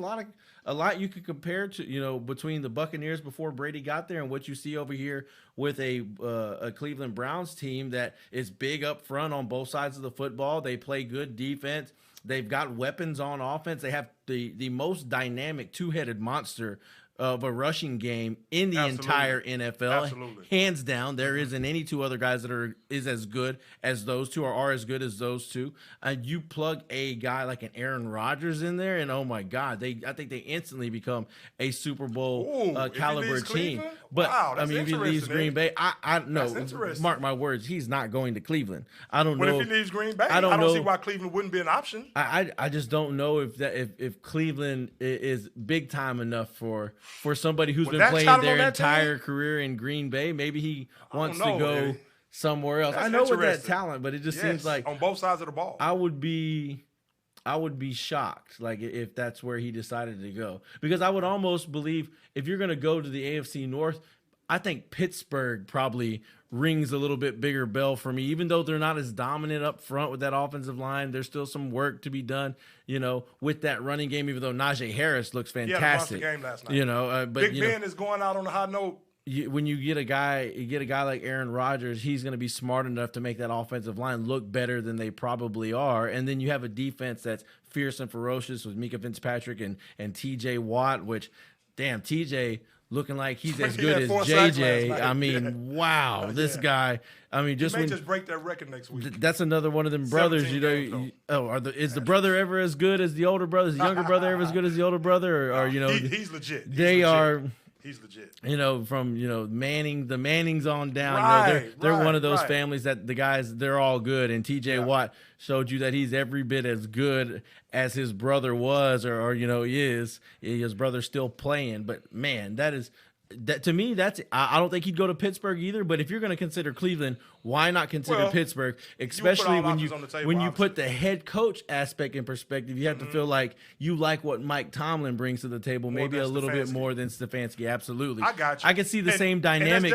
lot you could compare to, between the Buccaneers before Brady got there and what you see over here with a Cleveland Browns team that is big up front on both sides of the football. They play good defense. They've got weapons on offense. They have the most dynamic 2-headed monster of a rushing game in the entire NFL. Absolutely. Hands down, there isn't any 2 other guys that is as good as those 2 or are as good as those 2. You plug a guy like an Aaron Rodgers in there, and oh my God, I think they instantly become a Super Bowl caliber team. But wow, if he leaves Green Bay, I know. Mark my words, he's not going to Cleveland. I don't know. But if he leaves Green Bay, I don't see why Cleveland wouldn't be an option. I just don't know if Cleveland is big time enough for somebody who's been playing their entire career in Green Bay. Maybe he wants to go somewhere else. I know with that talent, but it just seems like on both sides of the ball. I would be shocked, like if that's where he decided to go, because I would almost believe if you're going to go to the AFC North, I think Pittsburgh probably rings a little bit bigger bell for me. Even though they're not as dominant up front with that offensive line, there's still some work to be done, with that running game, even though Najee Harris looks fantastic. He had a monster game last night. But Big Ben is going out on a high note. When you get a guy like Aaron Rodgers, he's going to be smart enough to make that offensive line look better than they probably are. And then you have a defense that's fierce and ferocious with Mika Fitzpatrick and T.J. Watt, which, damn, T.J. looking like he's as good as J.J. I mean, wow, this guy. I mean, just he may just break that record next week. That's another one of them brothers. Is the brother ever as good as the older brother? Is the younger brother ever as good as the older brother? Or he's legit. He's legit. From Manning, the Mannings on down. Right, they're one of those families that the guys, they're all good. And T.J. Watt showed you that he's every bit as good as his brother was, or he is. His brother's still playing, but man, that to me, I don't think he'd go to Pittsburgh either. But if you're going to consider Cleveland, why not consider Pittsburgh? Especially when you put the head coach aspect in perspective, you have to feel like you like what Mike Tomlin brings to the table, maybe a little bit more than Stefanski. Absolutely, I got you. I can see the same dynamic.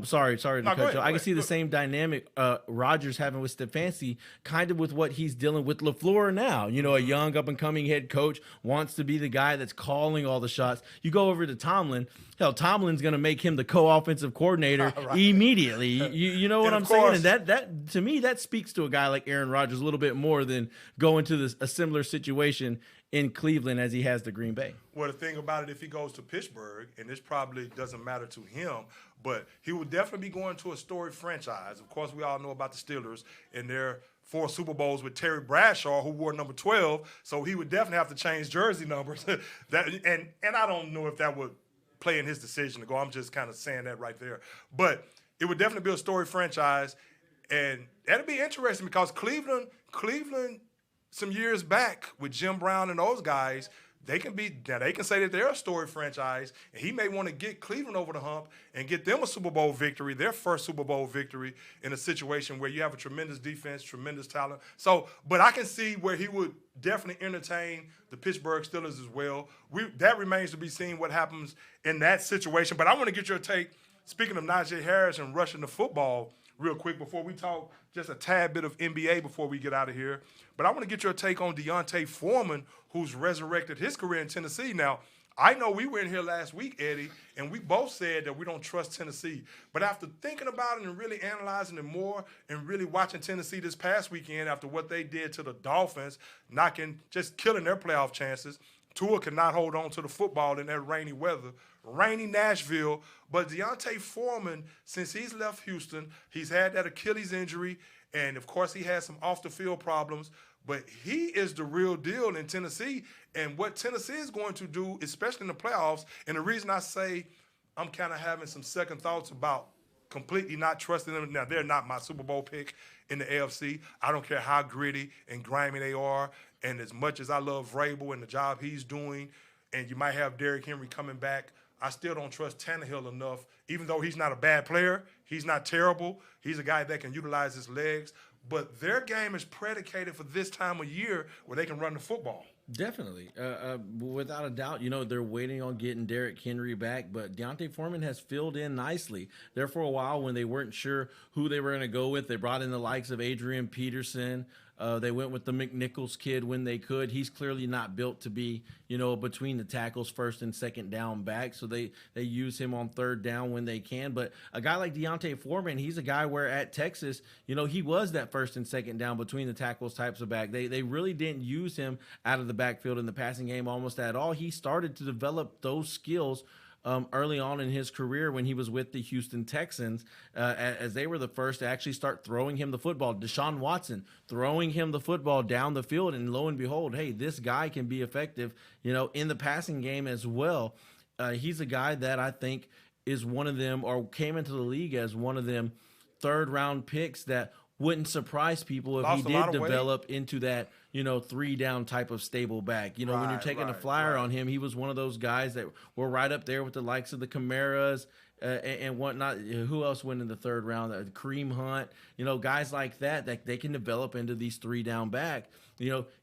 Sorry to cut you. I can see the same dynamic Rodgers having with Stefanski, kind of with what he's dealing with LaFleur now. A young up and coming head coach wants to be the guy that's calling all the shots. You go over to Tomlin. Hell, Tomlin's going to make him the co-offensive coordinator immediately. You know what I'm saying? And that to me, that speaks to a guy like Aaron Rodgers a little bit more than going to a similar situation in Cleveland as he has to Green Bay. Well, the thing about it, if he goes to Pittsburgh, and this probably doesn't matter to him, but he would definitely be going to a storied franchise. Of course, we all know about the Steelers and their 4 Super Bowls with Terry Bradshaw, who wore number 12, so he would definitely have to change jersey numbers. And I don't know if that would play in his decision to go. I'm just kind of saying that right there. But it would definitely be a storied franchise, and that'd be interesting because Cleveland, some years back with Jim Brown and those guys, they can say that they're a storied franchise, and he may want to get Cleveland over the hump and get them a Super Bowl victory, their first Super Bowl victory in a situation where you have a tremendous defense, tremendous talent. So, but I can see where he would definitely entertain the Pittsburgh Steelers as well. That remains to be seen what happens in that situation. But I want to get your take, speaking of Najee Harris and rushing the football, real quick before we talk just a tad bit of NBA before we get out of here. But I want to get your take on D'Onta Foreman, who's resurrected his career in Tennessee. Now, I know we were in here last week, Eddie, and we both said that we don't trust Tennessee. But after thinking about it and really analyzing it more and really watching Tennessee this past weekend after what they did to the Dolphins, just killing their playoff chances, Tua could not hold on to the football in that rainy weather. Rainy Nashville. But D'Onta Foreman, since he's left Houston, he's had that Achilles injury, and, of course, he had some off-the-field problems. But he is the real deal in Tennessee. And what Tennessee is going to do, especially in the playoffs, and the reason I say I'm kind of having some second thoughts about completely not trusting them. Now, they're not my Super Bowl pick in the AFC. I don't care how gritty and grimy they are. And as much as I love Vrabel and the job he's doing, and you might have Derrick Henry coming back, I still don't trust Tannehill enough. Even though he's not a bad player, he's not terrible. He's a guy that can utilize his legs. But their game is predicated for this time of year where they can run the football. Definitely. Without a doubt, they're waiting on getting Derrick Henry back, but D'Onta Foreman has filled in nicely. There for a while when they weren't sure who they were going to go with, they brought in the likes of Adrian Peterson. They went with the McNichols kid when they could. He's clearly not built to be, between the tackles, first and second down back. So they use him on third down when they can. But a guy like D'Onta Foreman, he's a guy where at Texas, he was that first and second down between the tackles types of back. They really didn't use him out of the backfield in the passing game almost at all. He started to develop those skills early on in his career when he was with the Houston Texans, as they were the first to actually start throwing him the football. Deshaun Watson throwing him the football down the field, and lo and behold, hey, this guy can be effective, in the passing game as well. He's a guy that I think is one of them, or came into the league as one of them third-round picks that wouldn't surprise people if he did develop into that, 3-down type of stable back. When you're taking a flyer on him, he was one of those guys that were right up there with the likes of the Camaras and whatnot. Who else went in the third round? Kareem Hunt, guys like that they can develop into these 3-down back.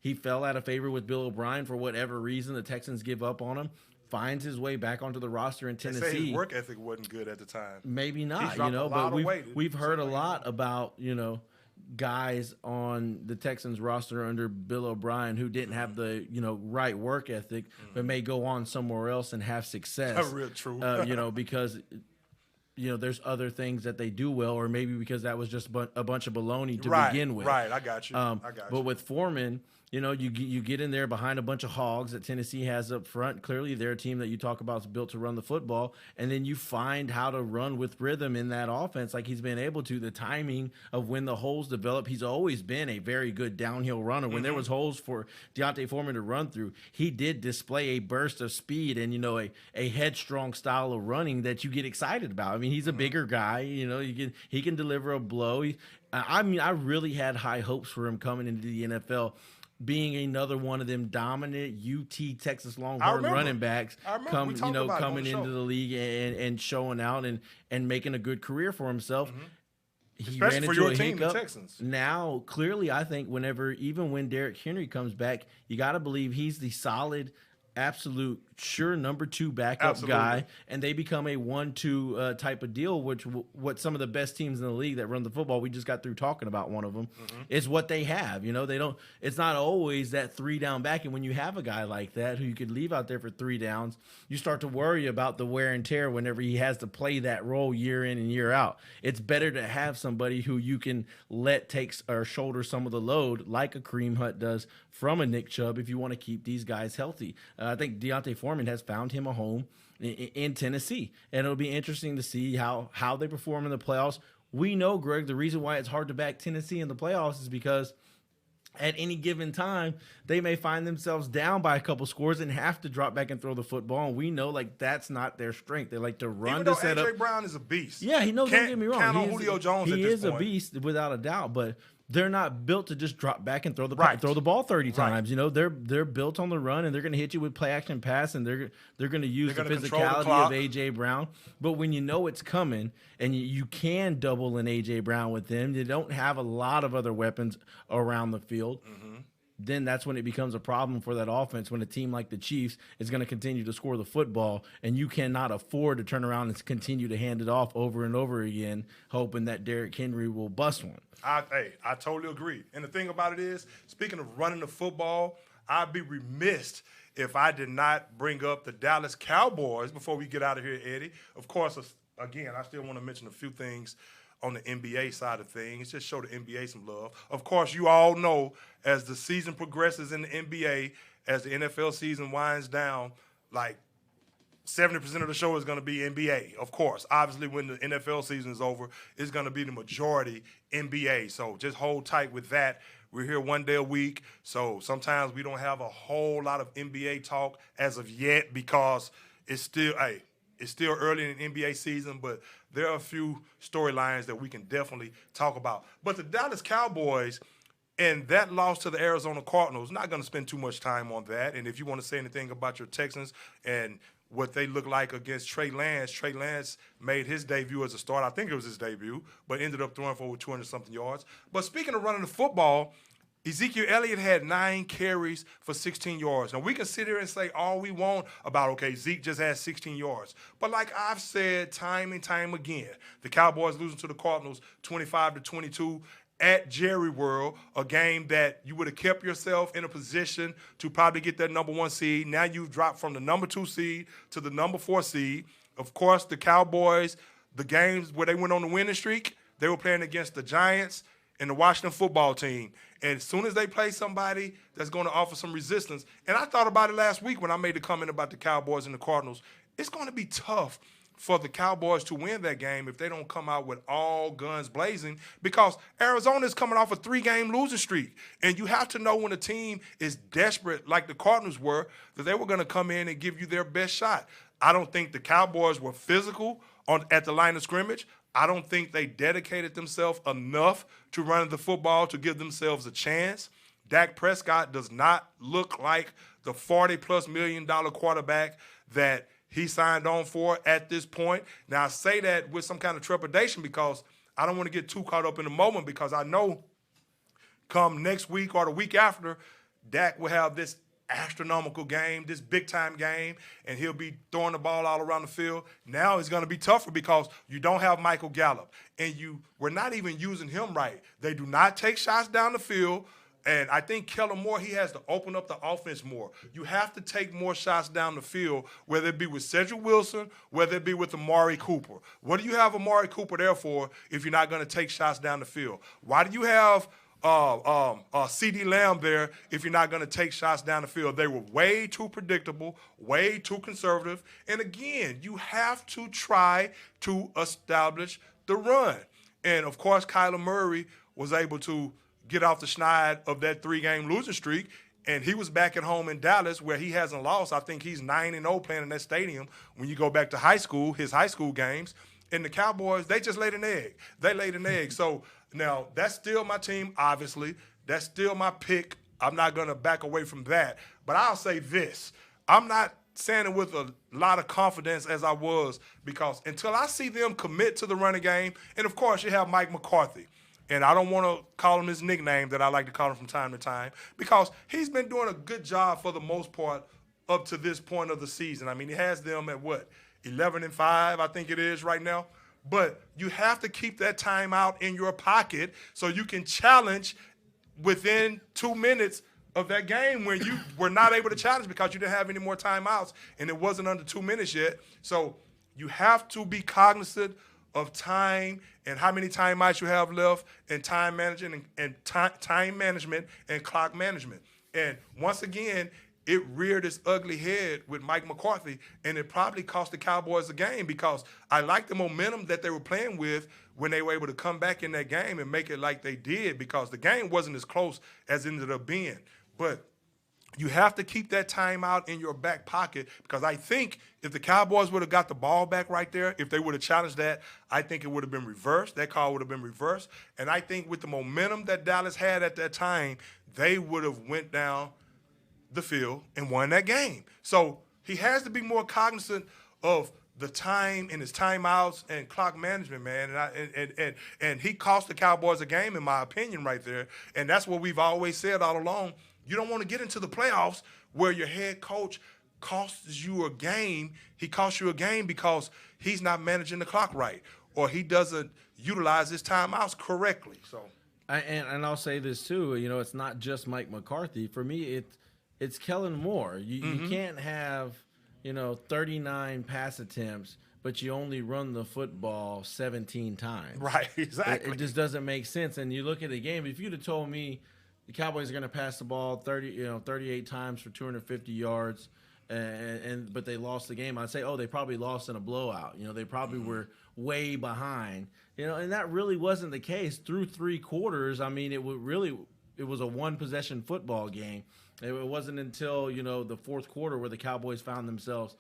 He fell out of favor with Bill O'Brien for whatever reason. The Texans give up on him. finds his way back onto the roster in Tennessee. They say his work ethic wasn't good at the time. Maybe not, but we've heard a lot about, guys on the Texans roster under Bill O'Brien who didn't have the, right work ethic, but may go on somewhere else and have success. That's real true. Because there's other things that they do well, or maybe because that was just a bunch of baloney to begin with. Right, I got you. But with Foreman, you get in there behind a bunch of hogs that Tennessee has up front. Clearly, they're a team that you talk about is built to run the football, and then you find how to run with rhythm in that offense like he's been able to. The timing of when the holes develop, he's always been a very good downhill runner. When there was holes for Deontay Foreman to run through, he did display a burst of speed and, a headstrong style of running that you get excited about. I mean, he's a bigger guy. He can deliver a blow. I really had high hopes for him coming into the NFL, being another one of them dominant UT Texas Longhorn running backs coming into the league and showing out and making a good career for himself. He Especially ran for into your a team, hiccup. the Texans. Now, clearly, I think even when Derrick Henry comes back, you got to believe he's the solid, absolute, sure number 2 backup guy, and they become a 1-2 type of deal, which what some of the best teams in the league that run the football, we just got through talking about one of them, is what they have. They don't. It's not always that 3 down back, and when you have a guy like that who you could leave out there for 3 downs, you start to worry about the wear and tear whenever he has to play that role year in and year out. It's better to have somebody who you can let take or shoulder some of the load, like a Kareem Hunt does from a Nick Chubb, if you want to keep these guys healthy. I think Deontay Foreman has found him a home in Tennessee, and it'll be interesting to see how they perform in the playoffs. We know, Greg, the reason why it's hard to back Tennessee in the playoffs is because at any given time, they may find themselves down by a couple scores and have to drop back and throw the football. And we know, that's not their strength. They like to run to set up. A.J. Brown is a beast. Yeah, he knows. Don't get me wrong. Count on Julio Jones at this point. He is a beast without a doubt, but they're not built to just drop back and throw the ball 30 times. They're built on the run, and they're going to hit you with play action pass, and they're going to use the physicality of A.J. Brown. But when you know it's coming and you can double an A.J. Brown with them, they don't have a lot of other weapons around the field. Then that's when it becomes a problem for that offense, when a team like the Chiefs is going to continue to score the football, and you cannot afford to turn around and continue to hand it off over and over again, hoping that Derrick Henry will bust one. I totally agree. And the thing about it is, speaking of running the football, I'd be remiss if I did not bring up the Dallas Cowboys before we get out of here, Eddie. Of course, again, I still want to mention a few things on the NBA side of things, just show the NBA some love. Of course, you all know as the season progresses in the NBA, as the NFL season winds down, 70% of the show is going to be NBA. Of course, obviously, when the NFL season is over, it's going to be the majority NBA. So just hold tight with that. We're here one day a week, so sometimes we don't have a whole lot of NBA talk as of yet because it's still early in the NBA season, but there are a few storylines that we can definitely talk about. But the Dallas Cowboys and that loss to the Arizona Cardinals, not going to spend too much time on that. And if you want to say anything about your Texans and what they look like against Trey Lance made his debut as a starter. I think it was his debut, but ended up throwing for over 200-something yards. But speaking of running the football, Ezekiel Elliott had 9 carries for 16 yards. Now, we can sit here and say all we want about, okay, Zeke just had 16 yards. But like I've said time and time again, the Cowboys losing to the Cardinals 25-22 at Jerry World, a game that you would have kept yourself in a position to probably get that number 1 seed. Now you've dropped from the number 2 seed to the number 4 seed. Of course, the Cowboys, the games where they went on the winning streak, they were playing against the Giants and the Washington football team. And as soon as they play somebody that's going to offer some resistance, and I thought about it last week when I made the comment about the Cowboys and the Cardinals, it's going to be tough for the Cowboys to win that game if they don't come out with all guns blazing, because Arizona is coming off a 3-game losing streak. And you have to know when a team is desperate, like the Cardinals were, that they were going to come in and give you their best shot. I don't think the Cowboys were physical at the line of scrimmage. I don't think they dedicated themselves enough to running the football to give themselves a chance. Dak Prescott does not look like the $40+ million quarterback that he signed on for at this point. Now, I say that with some kind of trepidation because I don't want to get too caught up in the moment, because I know come next week or the week after, Dak will have this astronomical game, this big-time game, and he'll be throwing the ball all around the field. Now it's going to be tougher because you don't have Michael Gallup, and we're not even using him right. They do not take shots down the field, and I think Kellen Moore, he has to open up the offense more. You have to take more shots down the field, whether it be with Cedric Wilson, whether it be with Amari Cooper. What do you have Amari Cooper there for if you're not going to take shots down the field? Why do you have CeeDee Lamb there if you're not going to take shots down the field? They were way too predictable, way too conservative. And again, you have to try to establish the run. And, of course, Kyler Murray was able to get off the schneid of that 3-game losing streak, and he was back at home in Dallas where he hasn't lost. I think he's 9-0 playing in that stadium when you go back to high school, his high school games. And the Cowboys, they just laid an egg. They laid an egg. So now that's still my team, obviously. That's still my pick. I'm not going to back away from that. But I'll say this. I'm not saying it with a lot of confidence as I was, because until I see them commit to the running game, and, of course, you have Mike McCarthy. And I don't want to call him his nickname that I like to call him from time to time, because he's been doing a good job for the most part up to this point of the season. I mean, he has them at 11-5, I think it is right now. But you have to keep that timeout in your pocket so you can challenge within 2 minutes of that game when you were not able to challenge because you didn't have any more timeouts and it wasn't under 2 minutes yet. So you have to be cognizant of time and how many timeouts you have left, and time management and time management and clock management. And once again, it reared its ugly head with Mike McCarthy, and it probably cost the Cowboys a game, because I like the momentum that they were playing with when they were able to come back in that game and make it like they did, because the game wasn't as close as it ended up being. But you have to keep that timeout in your back pocket, because I think if the Cowboys would have got the ball back right there, if they would have challenged that, I think it would have been reversed. That call would have been reversed. And I think with the momentum that Dallas had at that time, they would have went down the field and won that game. So he has to be more cognizant of the time and his timeouts and clock management, man. And he cost the Cowboys a game, in my opinion, right there. And that's what we've always said all along. You don't want to get into the playoffs where your head coach costs you a game. He costs you a game because he's not managing the clock right, or he doesn't utilize his timeouts correctly. So, and I'll say this too. You know, it's not just Mike McCarthy. For me, it's Kellen Moore. You can't have 39 pass attempts, but you only run the football 17 times. Right, exactly. It just doesn't make sense. And you look at the game. If you'd have told me the Cowboys are going to pass the ball 38 times for 250 yards, but they lost the game, I'd say, oh, they probably lost in a blowout. They probably were way behind. And that really wasn't the case through 3 quarters. I mean, it was a one-possession football game. It wasn't until the fourth quarter where the Cowboys found themselves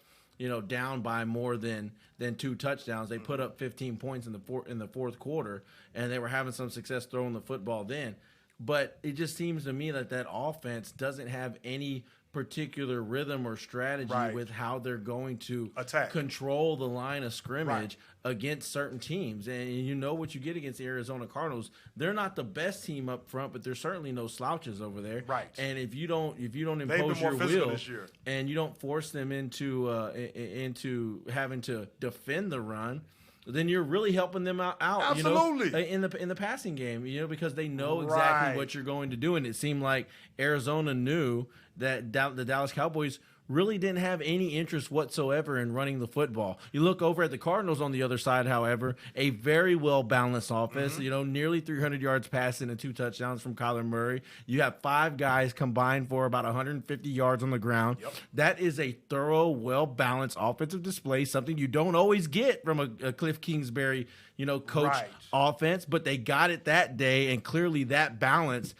down by more than 2 touchdowns. They put up 15 points in the fourth quarter, and they were having some success throwing the football then. But it just seems to me that offense doesn't have any particular rhythm or strategy with how they're going to control the line of scrimmage against certain teams. And you know what you get against the Arizona Cardinals. They're not the best team up front, but there's certainly no slouches over there. Right. And if you don't impose your will and you don't force them into having to defend the run, then you're really helping them out. Absolutely. In the passing game, because they know exactly what you're going to do. And it seemed like Arizona knew that the Dallas Cowboys really didn't have any interest whatsoever in running the football. You look over at the Cardinals on the other side, however, a very well-balanced offense, nearly 300 yards passing and 2 touchdowns from Kyler Murray. You have 5 guys combined for about 150 yards on the ground. Yep. That is a thorough, well-balanced offensive display, something you don't always get from a Cliff Kingsbury coach offense, but they got it that day, and clearly that balance,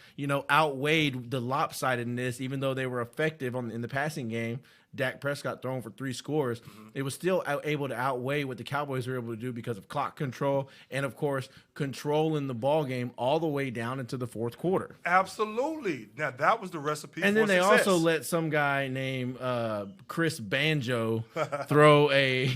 outweighed the lopsidedness, even though they were effective in the passing game Dak Prescott throwing for 3 scores, it was still able to outweigh what the Cowboys were able to do because of clock control and, of course, controlling the ball game all the way down into the fourth quarter. Absolutely. Now, that was the recipe and for then they success. also let some guy named Chris Banjo throw a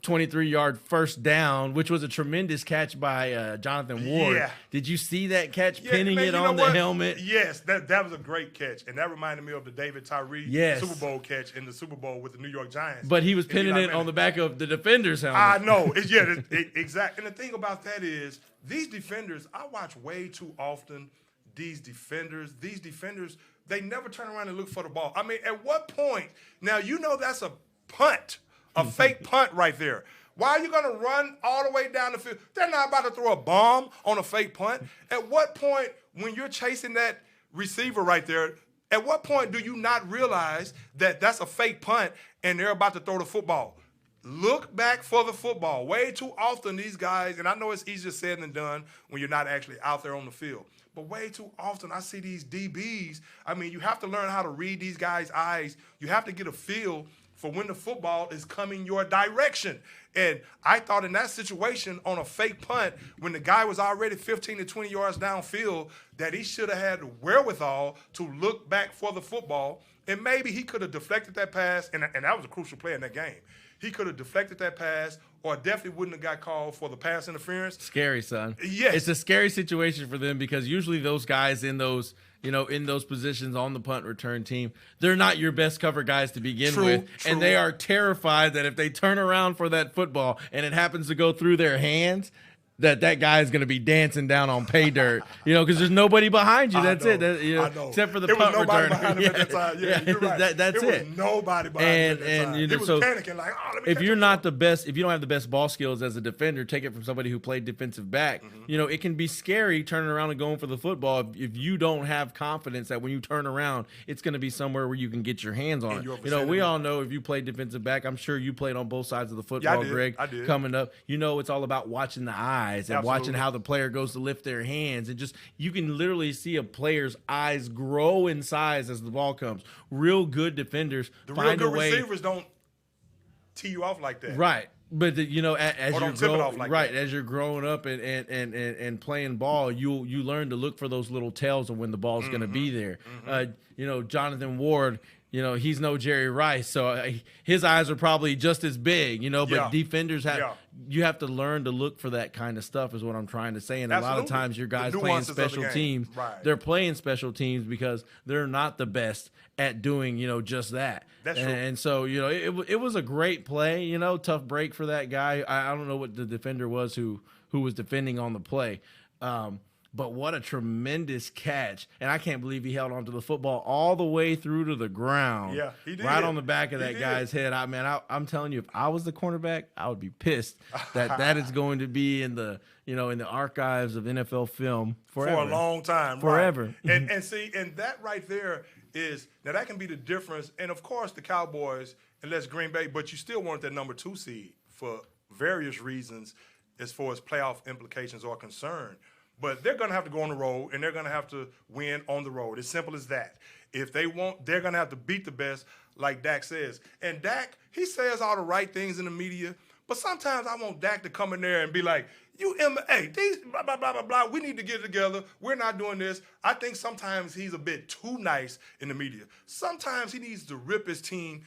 23-yard first down, which was a tremendous catch by Jonathan Ward. Yeah. Did you see that catch, pinning man, it on the helmet? Yes, that was a great catch, and that reminded me of the David Tyree Super Bowl catch in the Super Bowl with the New York Giants. But he was pinning it on the back of the defender's helmet. I know. Exactly. And the thing about that is, these defenders, I watch way too often. These defenders, they never turn around and look for the ball. I mean, at what point? Now, that's a punt, a fake punt right there. Why are you going to run all the way down the field? They're not about to throw a bomb on a fake punt. At what point, when you're chasing that receiver right there, at what point do you not realize that that's a fake punt and they're about to throw the football? Look back for the football. Way too often these guys, and I know it's easier said than done when you're not actually out there on the field, but way too often I see these DBs. I mean, you have to learn how to read these guys' eyes. You have to get a feel for when the football is coming your direction. And I thought in that situation on a fake punt, when the guy was already 15 to 20 yards downfield, that he should have had the wherewithal to look back for the football, and maybe he could have deflected that pass, and that was a crucial play in that game. He could have deflected that pass, or definitely wouldn't have got called for the pass interference. Scary, son. Yes. It's a scary situation for them because usually those guys in those positions on the punt return team, they're not your best cover guys to begin with. True. And they are terrified that if they turn around for that football and it happens to go through their hands, that guy is going to be dancing down on pay dirt, because there's nobody behind you. That's it. I know. Except for the punt return. Nobody behind him at that time. Yeah, you're right. That's it. There was nobody behind him at that time. He was panicking like, let me if you're not the best, if you don't have the best ball skills as a defender, take it from somebody who played defensive back. It can be scary turning around and going for the football if you don't have confidence that when you turn around, it's going to be somewhere where you can get your hands on it. We all know if you played defensive back, I'm sure you played on both sides of the football, Greg. I did. Coming up, it's all about watching the eyes and watching how the player goes to lift their hands, and just you can literally see a player's eyes grow in size as the ball comes. Real good defenders find a way. Receivers don't tee you off like that, right? But as you're growing up and playing ball, you learn to look for those little tells of when the ball's going to be there. Jonathan Ward. He's no Jerry Rice, so his eyes are probably just as big, but defenders you have to learn to look for that kind of stuff is what I'm trying to say. And Absolutely. A lot of times your guys playing special teams, they're playing special teams because they're not the best at doing, just that. That's true. And so, it was a great play, tough break for that guy. I don't know what the defender was who was defending on the play. But what a tremendous catch. And I can't believe he held onto the football all the way through to the ground. Yeah, he did. Right on the back of that guy's head. I'm telling you, if I was the cornerback, I would be pissed that is going to be in the archives of NFL film forever. For a long time. Forever. Right. And see, and that right there is, now that can be the difference. And, of course, the Cowboys, unless Green Bay, but you still want that number 2 seed for various reasons as far as playoff implications are concerned. But they're going to have to go on the road, and they're going to have to win on the road. As simple as that. If they want, they're going to have to beat the best, like Dak says. And Dak, he says all the right things in the media, but sometimes I want Dak to come in there and be like, these blah, blah, blah, blah, blah, we need to get it together. We're not doing this. I think sometimes he's a bit too nice in the media. Sometimes he needs to rip his team,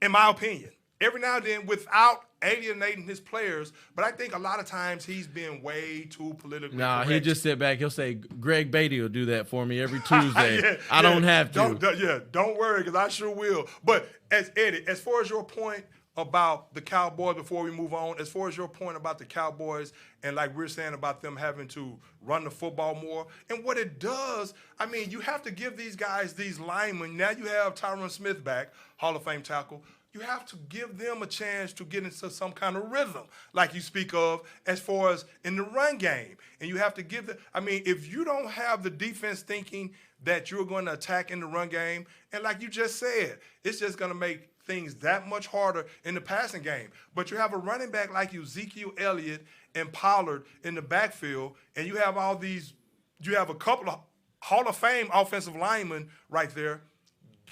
in my opinion, every now and then without alienating his players, but I think a lot of times he's been way too politically correct. He'll just sit back. He'll say, Greg Beatty will do that for me every Tuesday. I don't have to. Don't worry, because I sure will. But Eddie, as far as your point about the Cowboys, before we move on, as far as your point about the Cowboys and like we're saying about them having to run the football more, and what it does, I mean, you have to give these guys, these linemen, now you have Tyron Smith back, Hall of Fame tackle, you have to give them a chance to get into some kind of rhythm, like you speak of, as far as in the run game. And you have to give them, if you don't have the defense thinking that you're going to attack in the run game, and like you just said, it's just going to make things that much harder in the passing game. But you have a running back like Ezekiel Elliott and Pollard in the backfield, and you have a couple of Hall of Fame offensive linemen right there.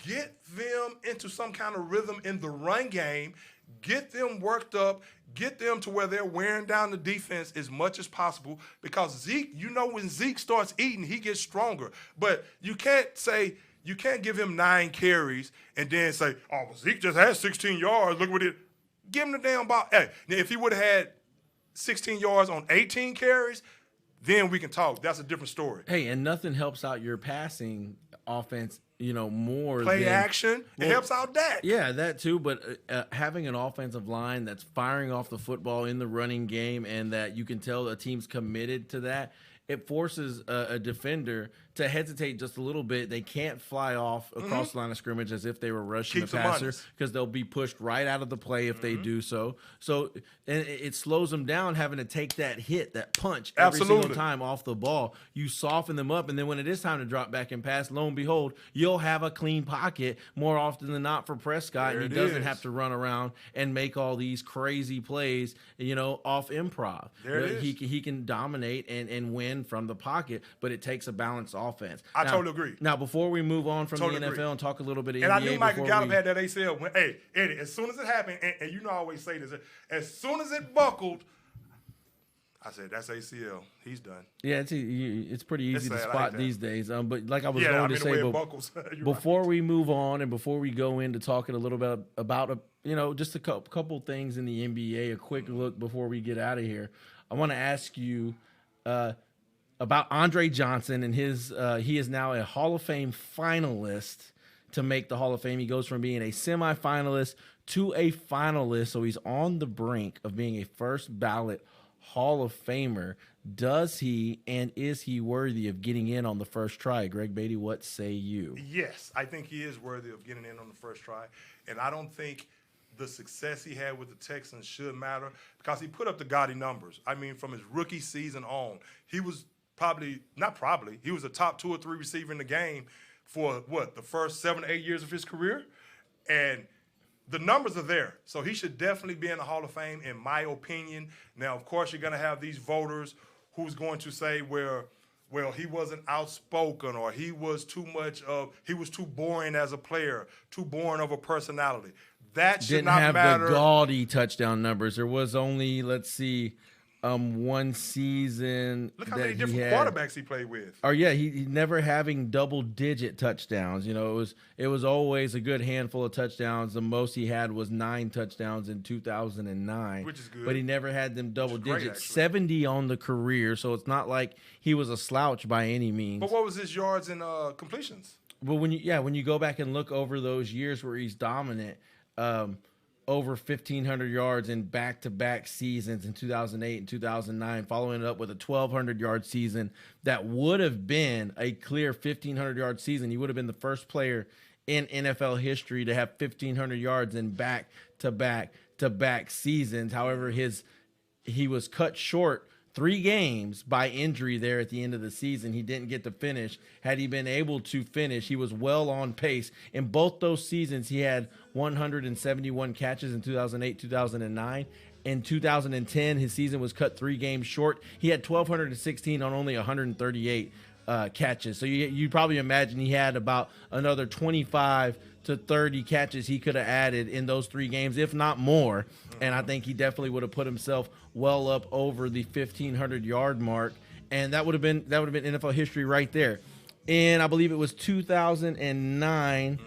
get them into some kind of rhythm in the run game, get them worked up, get them to where they're wearing down the defense as much as possible, because Zeke, when Zeke starts eating, he gets stronger. But you can't give him 9 carries and then say, oh, well, Zeke just had 16 yards. Look what it. Give him the damn ball. Hey, now if he would have had 16 yards on 18 carries, then we can talk. That's a different story. Hey, and nothing helps out your passing offense, more play than action. It helps out Dak. Yeah, that too. But having an offensive line that's firing off the football in the running game, and that you can tell a team's committed to that, it forces a defender to hesitate just a little bit. They can't fly off across the line of scrimmage as if they were rushing the passer, because they'll be pushed right out of the play if they do so. So and it slows them down having to take that hit, that punch every single time off the ball. You soften them up, and then when it is time to drop back and pass, lo and behold, you'll have a clean pocket more often than not for Prescott, and he doesn't have to run around and make all these crazy plays, off improv. He can dominate and win from the pocket, but it takes a balanced offense. I totally agree. Now, before we move on from the NFL and talk a little bit of NBA, and I knew Michael Gallup had that ACL. Hey, Eddie, as soon as it happened, and I always say this, as soon as it buckled, I said, that's ACL. He's done. Yeah, it's pretty easy to spot these days. But like I was going to say, before we move on and before we go into talking a little bit about just a couple things in the NBA, a quick look before we get out of here, I want to ask you about Andre Johnson and his. He is now a Hall of Fame finalist to make the Hall of Fame. He goes from being a semifinalist to a finalist, so he's on the brink of being a first ballot Hall of Famer. Does he and is he worthy of getting in on the first try? Greg Beatty, what say you? Yes, I think he is worthy of getting in on the first try, and I don't think the success he had with the Texans should matter, because he put up the gaudy numbers. I mean, from his rookie season on, he was he was a top 2 or 3 receiver in the game for the first 7 or 8 years of his career, and the numbers are there. So he should definitely be in the Hall of Fame, in my opinion. Now, of course, you're going to have these voters who's going to say, well, he wasn't outspoken, or he was too boring as a player, too boring of a personality. That should not matter. Didn't have the gaudy touchdown numbers. There was only, one season. Look how many different quarterbacks he played with. Oh yeah, he never having double-digit touchdowns. It was always a good handful of touchdowns. The most he had was 9 touchdowns in 2009, which is good. But he never had them double digits. 70 on the career, so it's not like he was a slouch by any means. But what was his yards and completions? Well, when you go back and look over those years where he's dominant. Over 1,500 yards in back-to-back seasons in 2008 and 2009, following it up with a 1,200-yard season that would have been a clear 1,500-yard season. He would have been the first player in NFL history to have 1,500 yards in back-to-back seasons. However, he was cut short 3 games by injury there at the end of the season. He didn't get to finish. Had he been able to finish, he was well on pace. In both those seasons, he had 171 catches in 2008, 2009. In 2010, his season was cut 3 games short. He had 1,216 on only 138 catches. So you probably imagine he had about another 25 to 30 catches he could have added in those 3 games, if not more. And I think he definitely would have put himself well up over the 1,500-yard mark, and that would have been NFL history right there. And I believe it was 2009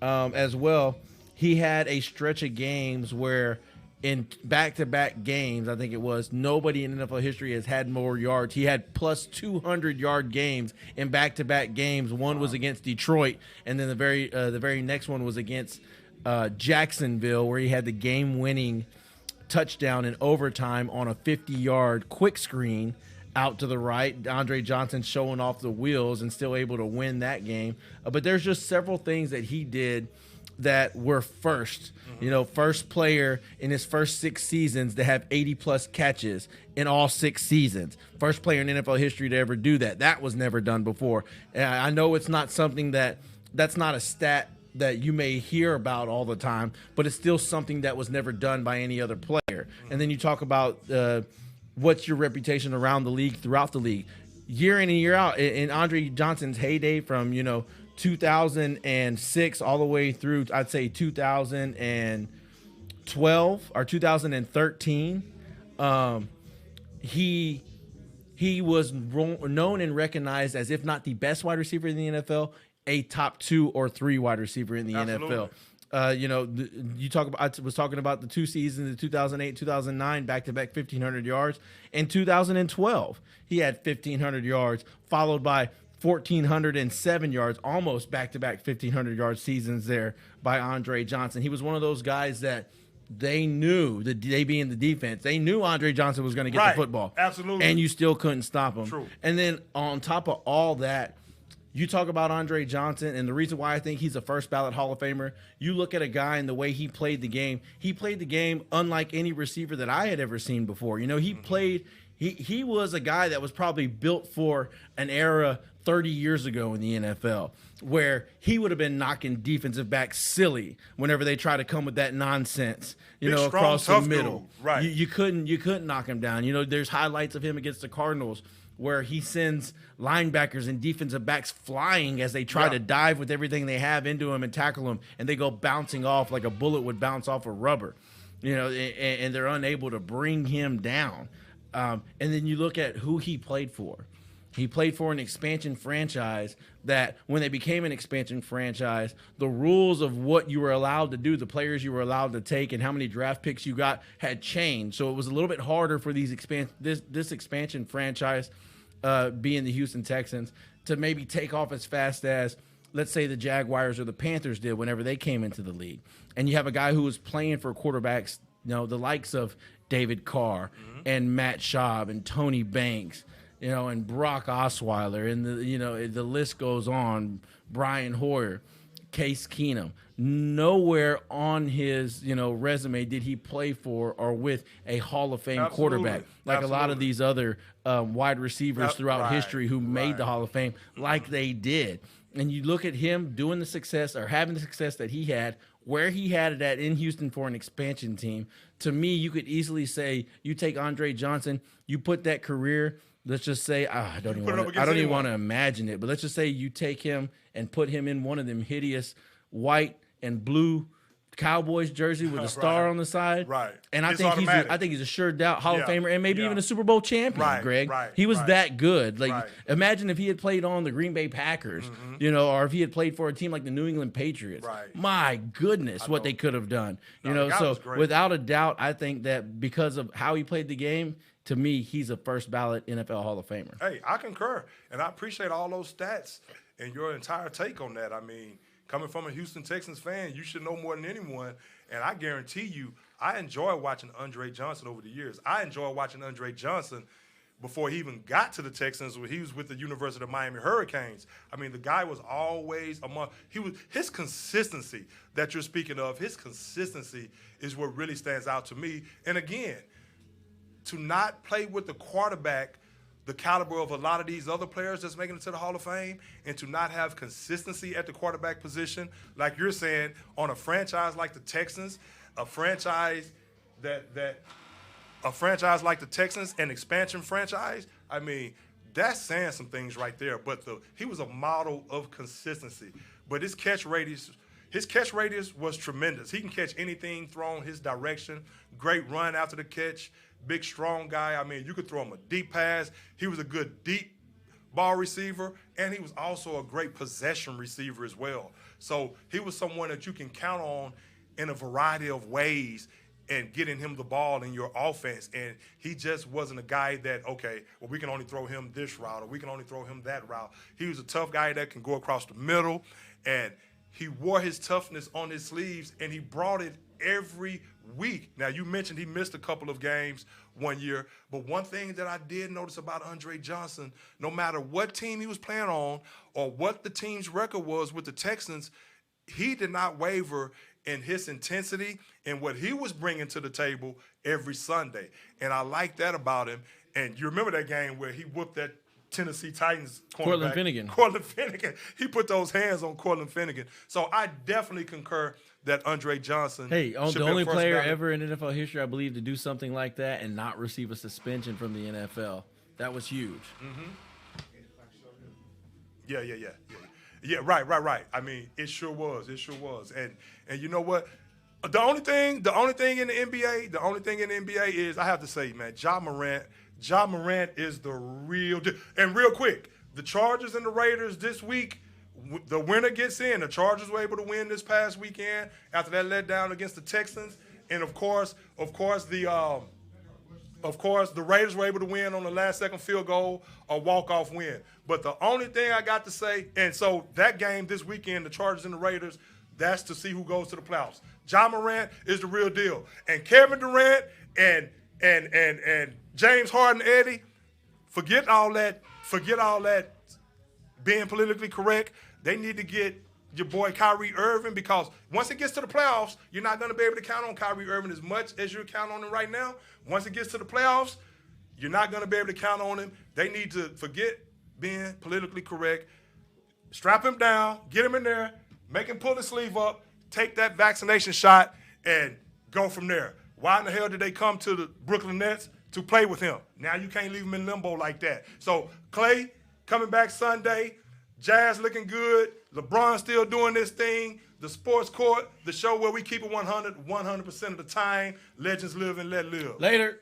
as well. He had a stretch of games where in back-to-back games, I think it was, nobody in NFL history has had more yards. He had plus 200-yard games in back-to-back games. One was against Detroit, and then the very next one was against Jacksonville, where he had the game-winning touchdown in overtime on a 50-yard quick screen out to the right. Andre Johnson showing off the wheels and still able to win that game. But there's just several things that he did that were first. First player in his first 6 seasons to have 80-plus catches in all 6 seasons. First player in NFL history to ever do that. That was never done before. I know it's not something that's not a stat that you may hear about all the time, but it's still something that was never done by any other player. And then you talk about what's your reputation around the league, throughout the league. Year in and year out, in Andre Johnson's heyday from, 2006 all the way through, I'd say 2012 or 2013. He was known and recognized as, if not the best wide receiver in the NFL, a top 2 or 3 wide receiver in the NFL. You talk about. I was talking about the 2 seasons in 2008, 2009, back-to-back 1,500 yards. In 2012, he had 1,500 yards, followed by 1,407 yards, almost back-to-back 1,500-yard seasons there by Andre Johnson. He was one of those guys that they knew, they being the defense, they knew Andre Johnson was going to get the football. Absolutely. And you still couldn't stop him. True. And then on top of all that, you talk about Andre Johnson, and the reason why I think he's a first ballot Hall of Famer, you look at a guy and the way he played the game. He played the game unlike any receiver that I had ever seen before. He played – he was a guy that was probably built for an era 30 years ago in the NFL, where he would have been knocking defensive backs silly whenever they try to come with that nonsense, Big, across strong, the middle. Dude. Right. You couldn't knock him down. There's highlights of him against the Cardinals where he sends linebackers and defensive backs flying as they try to dive with everything they have into him and tackle him, and they go bouncing off like a bullet would bounce off of rubber, and they're unable to bring him down. And then you look at who he played for. He played for an expansion franchise that when they became an expansion franchise, the rules of what you were allowed to do, the players you were allowed to take, and how many draft picks you got had changed. So it was a little bit harder for this expansion franchise, being the Houston Texans, to maybe take off as fast as, let's say, the Jaguars or the Panthers did whenever they came into the league. And you have a guy who was playing for quarterbacks, the likes of David Carr and Matt Schaub and Tony Banks, and Brock Osweiler, and the list goes on. Brian Hoyer, Case Keenum. Nowhere on his resume did he play for or with a Hall of Fame quarterback, like a lot of these other wide receivers throughout history who made the Hall of Fame, like they did. And you look at him doing the success or having the success that he had, where he had it at in Houston for an expansion team. To me, you could easily say you take Andre Johnson, you put that career. Let's just say I don't even want to imagine it, but let's just say you take him and put him in one of them hideous white and blue Cowboys jersey with a star on the side. Right. And I think he's a sure doubt Hall of Famer and maybe even a Super Bowl champion, Greg. Right. He was that good. Imagine if he had played on the Green Bay Packers, or if he had played for a team like the New England Patriots. Right. My goodness, what they could have done. So without a doubt, I think that because of how he played the game, to me, he's a first ballot NFL Hall of Famer. Hey, I concur, and I appreciate all those stats and your entire take on that. I mean, coming from a Houston Texans fan, you should know more than anyone, and I guarantee you, I enjoy watching Andre Johnson over the years. I enjoy watching Andre Johnson before he even got to the Texans, when he was with the University of Miami Hurricanes. I mean, the guy was always his consistency that you're speaking of, his consistency is what really stands out to me. And again, to not play with the quarterback the caliber of a lot of these other players that's making it to the Hall of Fame, and to not have consistency at the quarterback position, like you're saying, on a franchise like the Texans, a franchise like the Texans, an expansion franchise, I mean, that's saying some things right there. But he was a model of consistency. But his catch radius was tremendous. He can catch anything thrown his direction. Great run after the catch. Big, strong guy. I mean, you could throw him a deep pass. He was a good deep ball receiver, and he was also a great possession receiver as well. So he was someone that you can count on in a variety of ways and getting him the ball in your offense. And he just wasn't a guy that, we can only throw him this route or we can only throw him that route. He was a tough guy that can go across the middle, and he wore his toughness on his sleeves, and he brought it every week. Now, you mentioned he missed a couple of games one year, but one thing that I did notice about Andre Johnson, no matter what team he was playing on or what the team's record was with the Texans, he did not waver in his intensity and what he was bringing to the table every Sunday. And I like that about him. And you remember that game where he whooped that Tennessee Titans cornerback. Cortland Finnegan. He put those hands on Cortland Finnegan. So I definitely concur that Andre Johnson. Hey, the only player ever in NFL history, I believe, to do something like that and not receive a suspension from the NFL. That was huge. Yeah. Yeah, right. I mean, it sure was. And you know what? The only thing in the NBA is I have to say, man, Ja Morant is the real deal. And real quick, the Chargers and the Raiders this week, the winner gets in. The Chargers were able to win this past weekend after that letdown against the Texans, and of course, the Raiders were able to win on the last-second field goal, a walk-off win. But the only thing I got to say, and so that game this weekend, the Chargers and the Raiders, that's to see who goes to the playoffs. Ja Morant is the real deal. And Kevin Durant and James Harden, Eddie, forget all that being politically correct. They need to get your boy Kyrie Irving, because once it gets to the playoffs, you're not going to be able to count on Kyrie Irving as much as you're counting on him right now. Once it gets to the playoffs, you're not going to be able to count on him. They need to forget being politically correct. Strap him down, get him in there, make him pull his sleeve up, take that vaccination shot, and go from there. Why in the hell did they come to the Brooklyn Nets to play with him? Now you can't leave him in limbo like that. So Clay coming back Sunday, Jazz looking good, LeBron still doing this thing, the Sports Court, the show where we keep it 100% of the time. Legends live and let live. Later.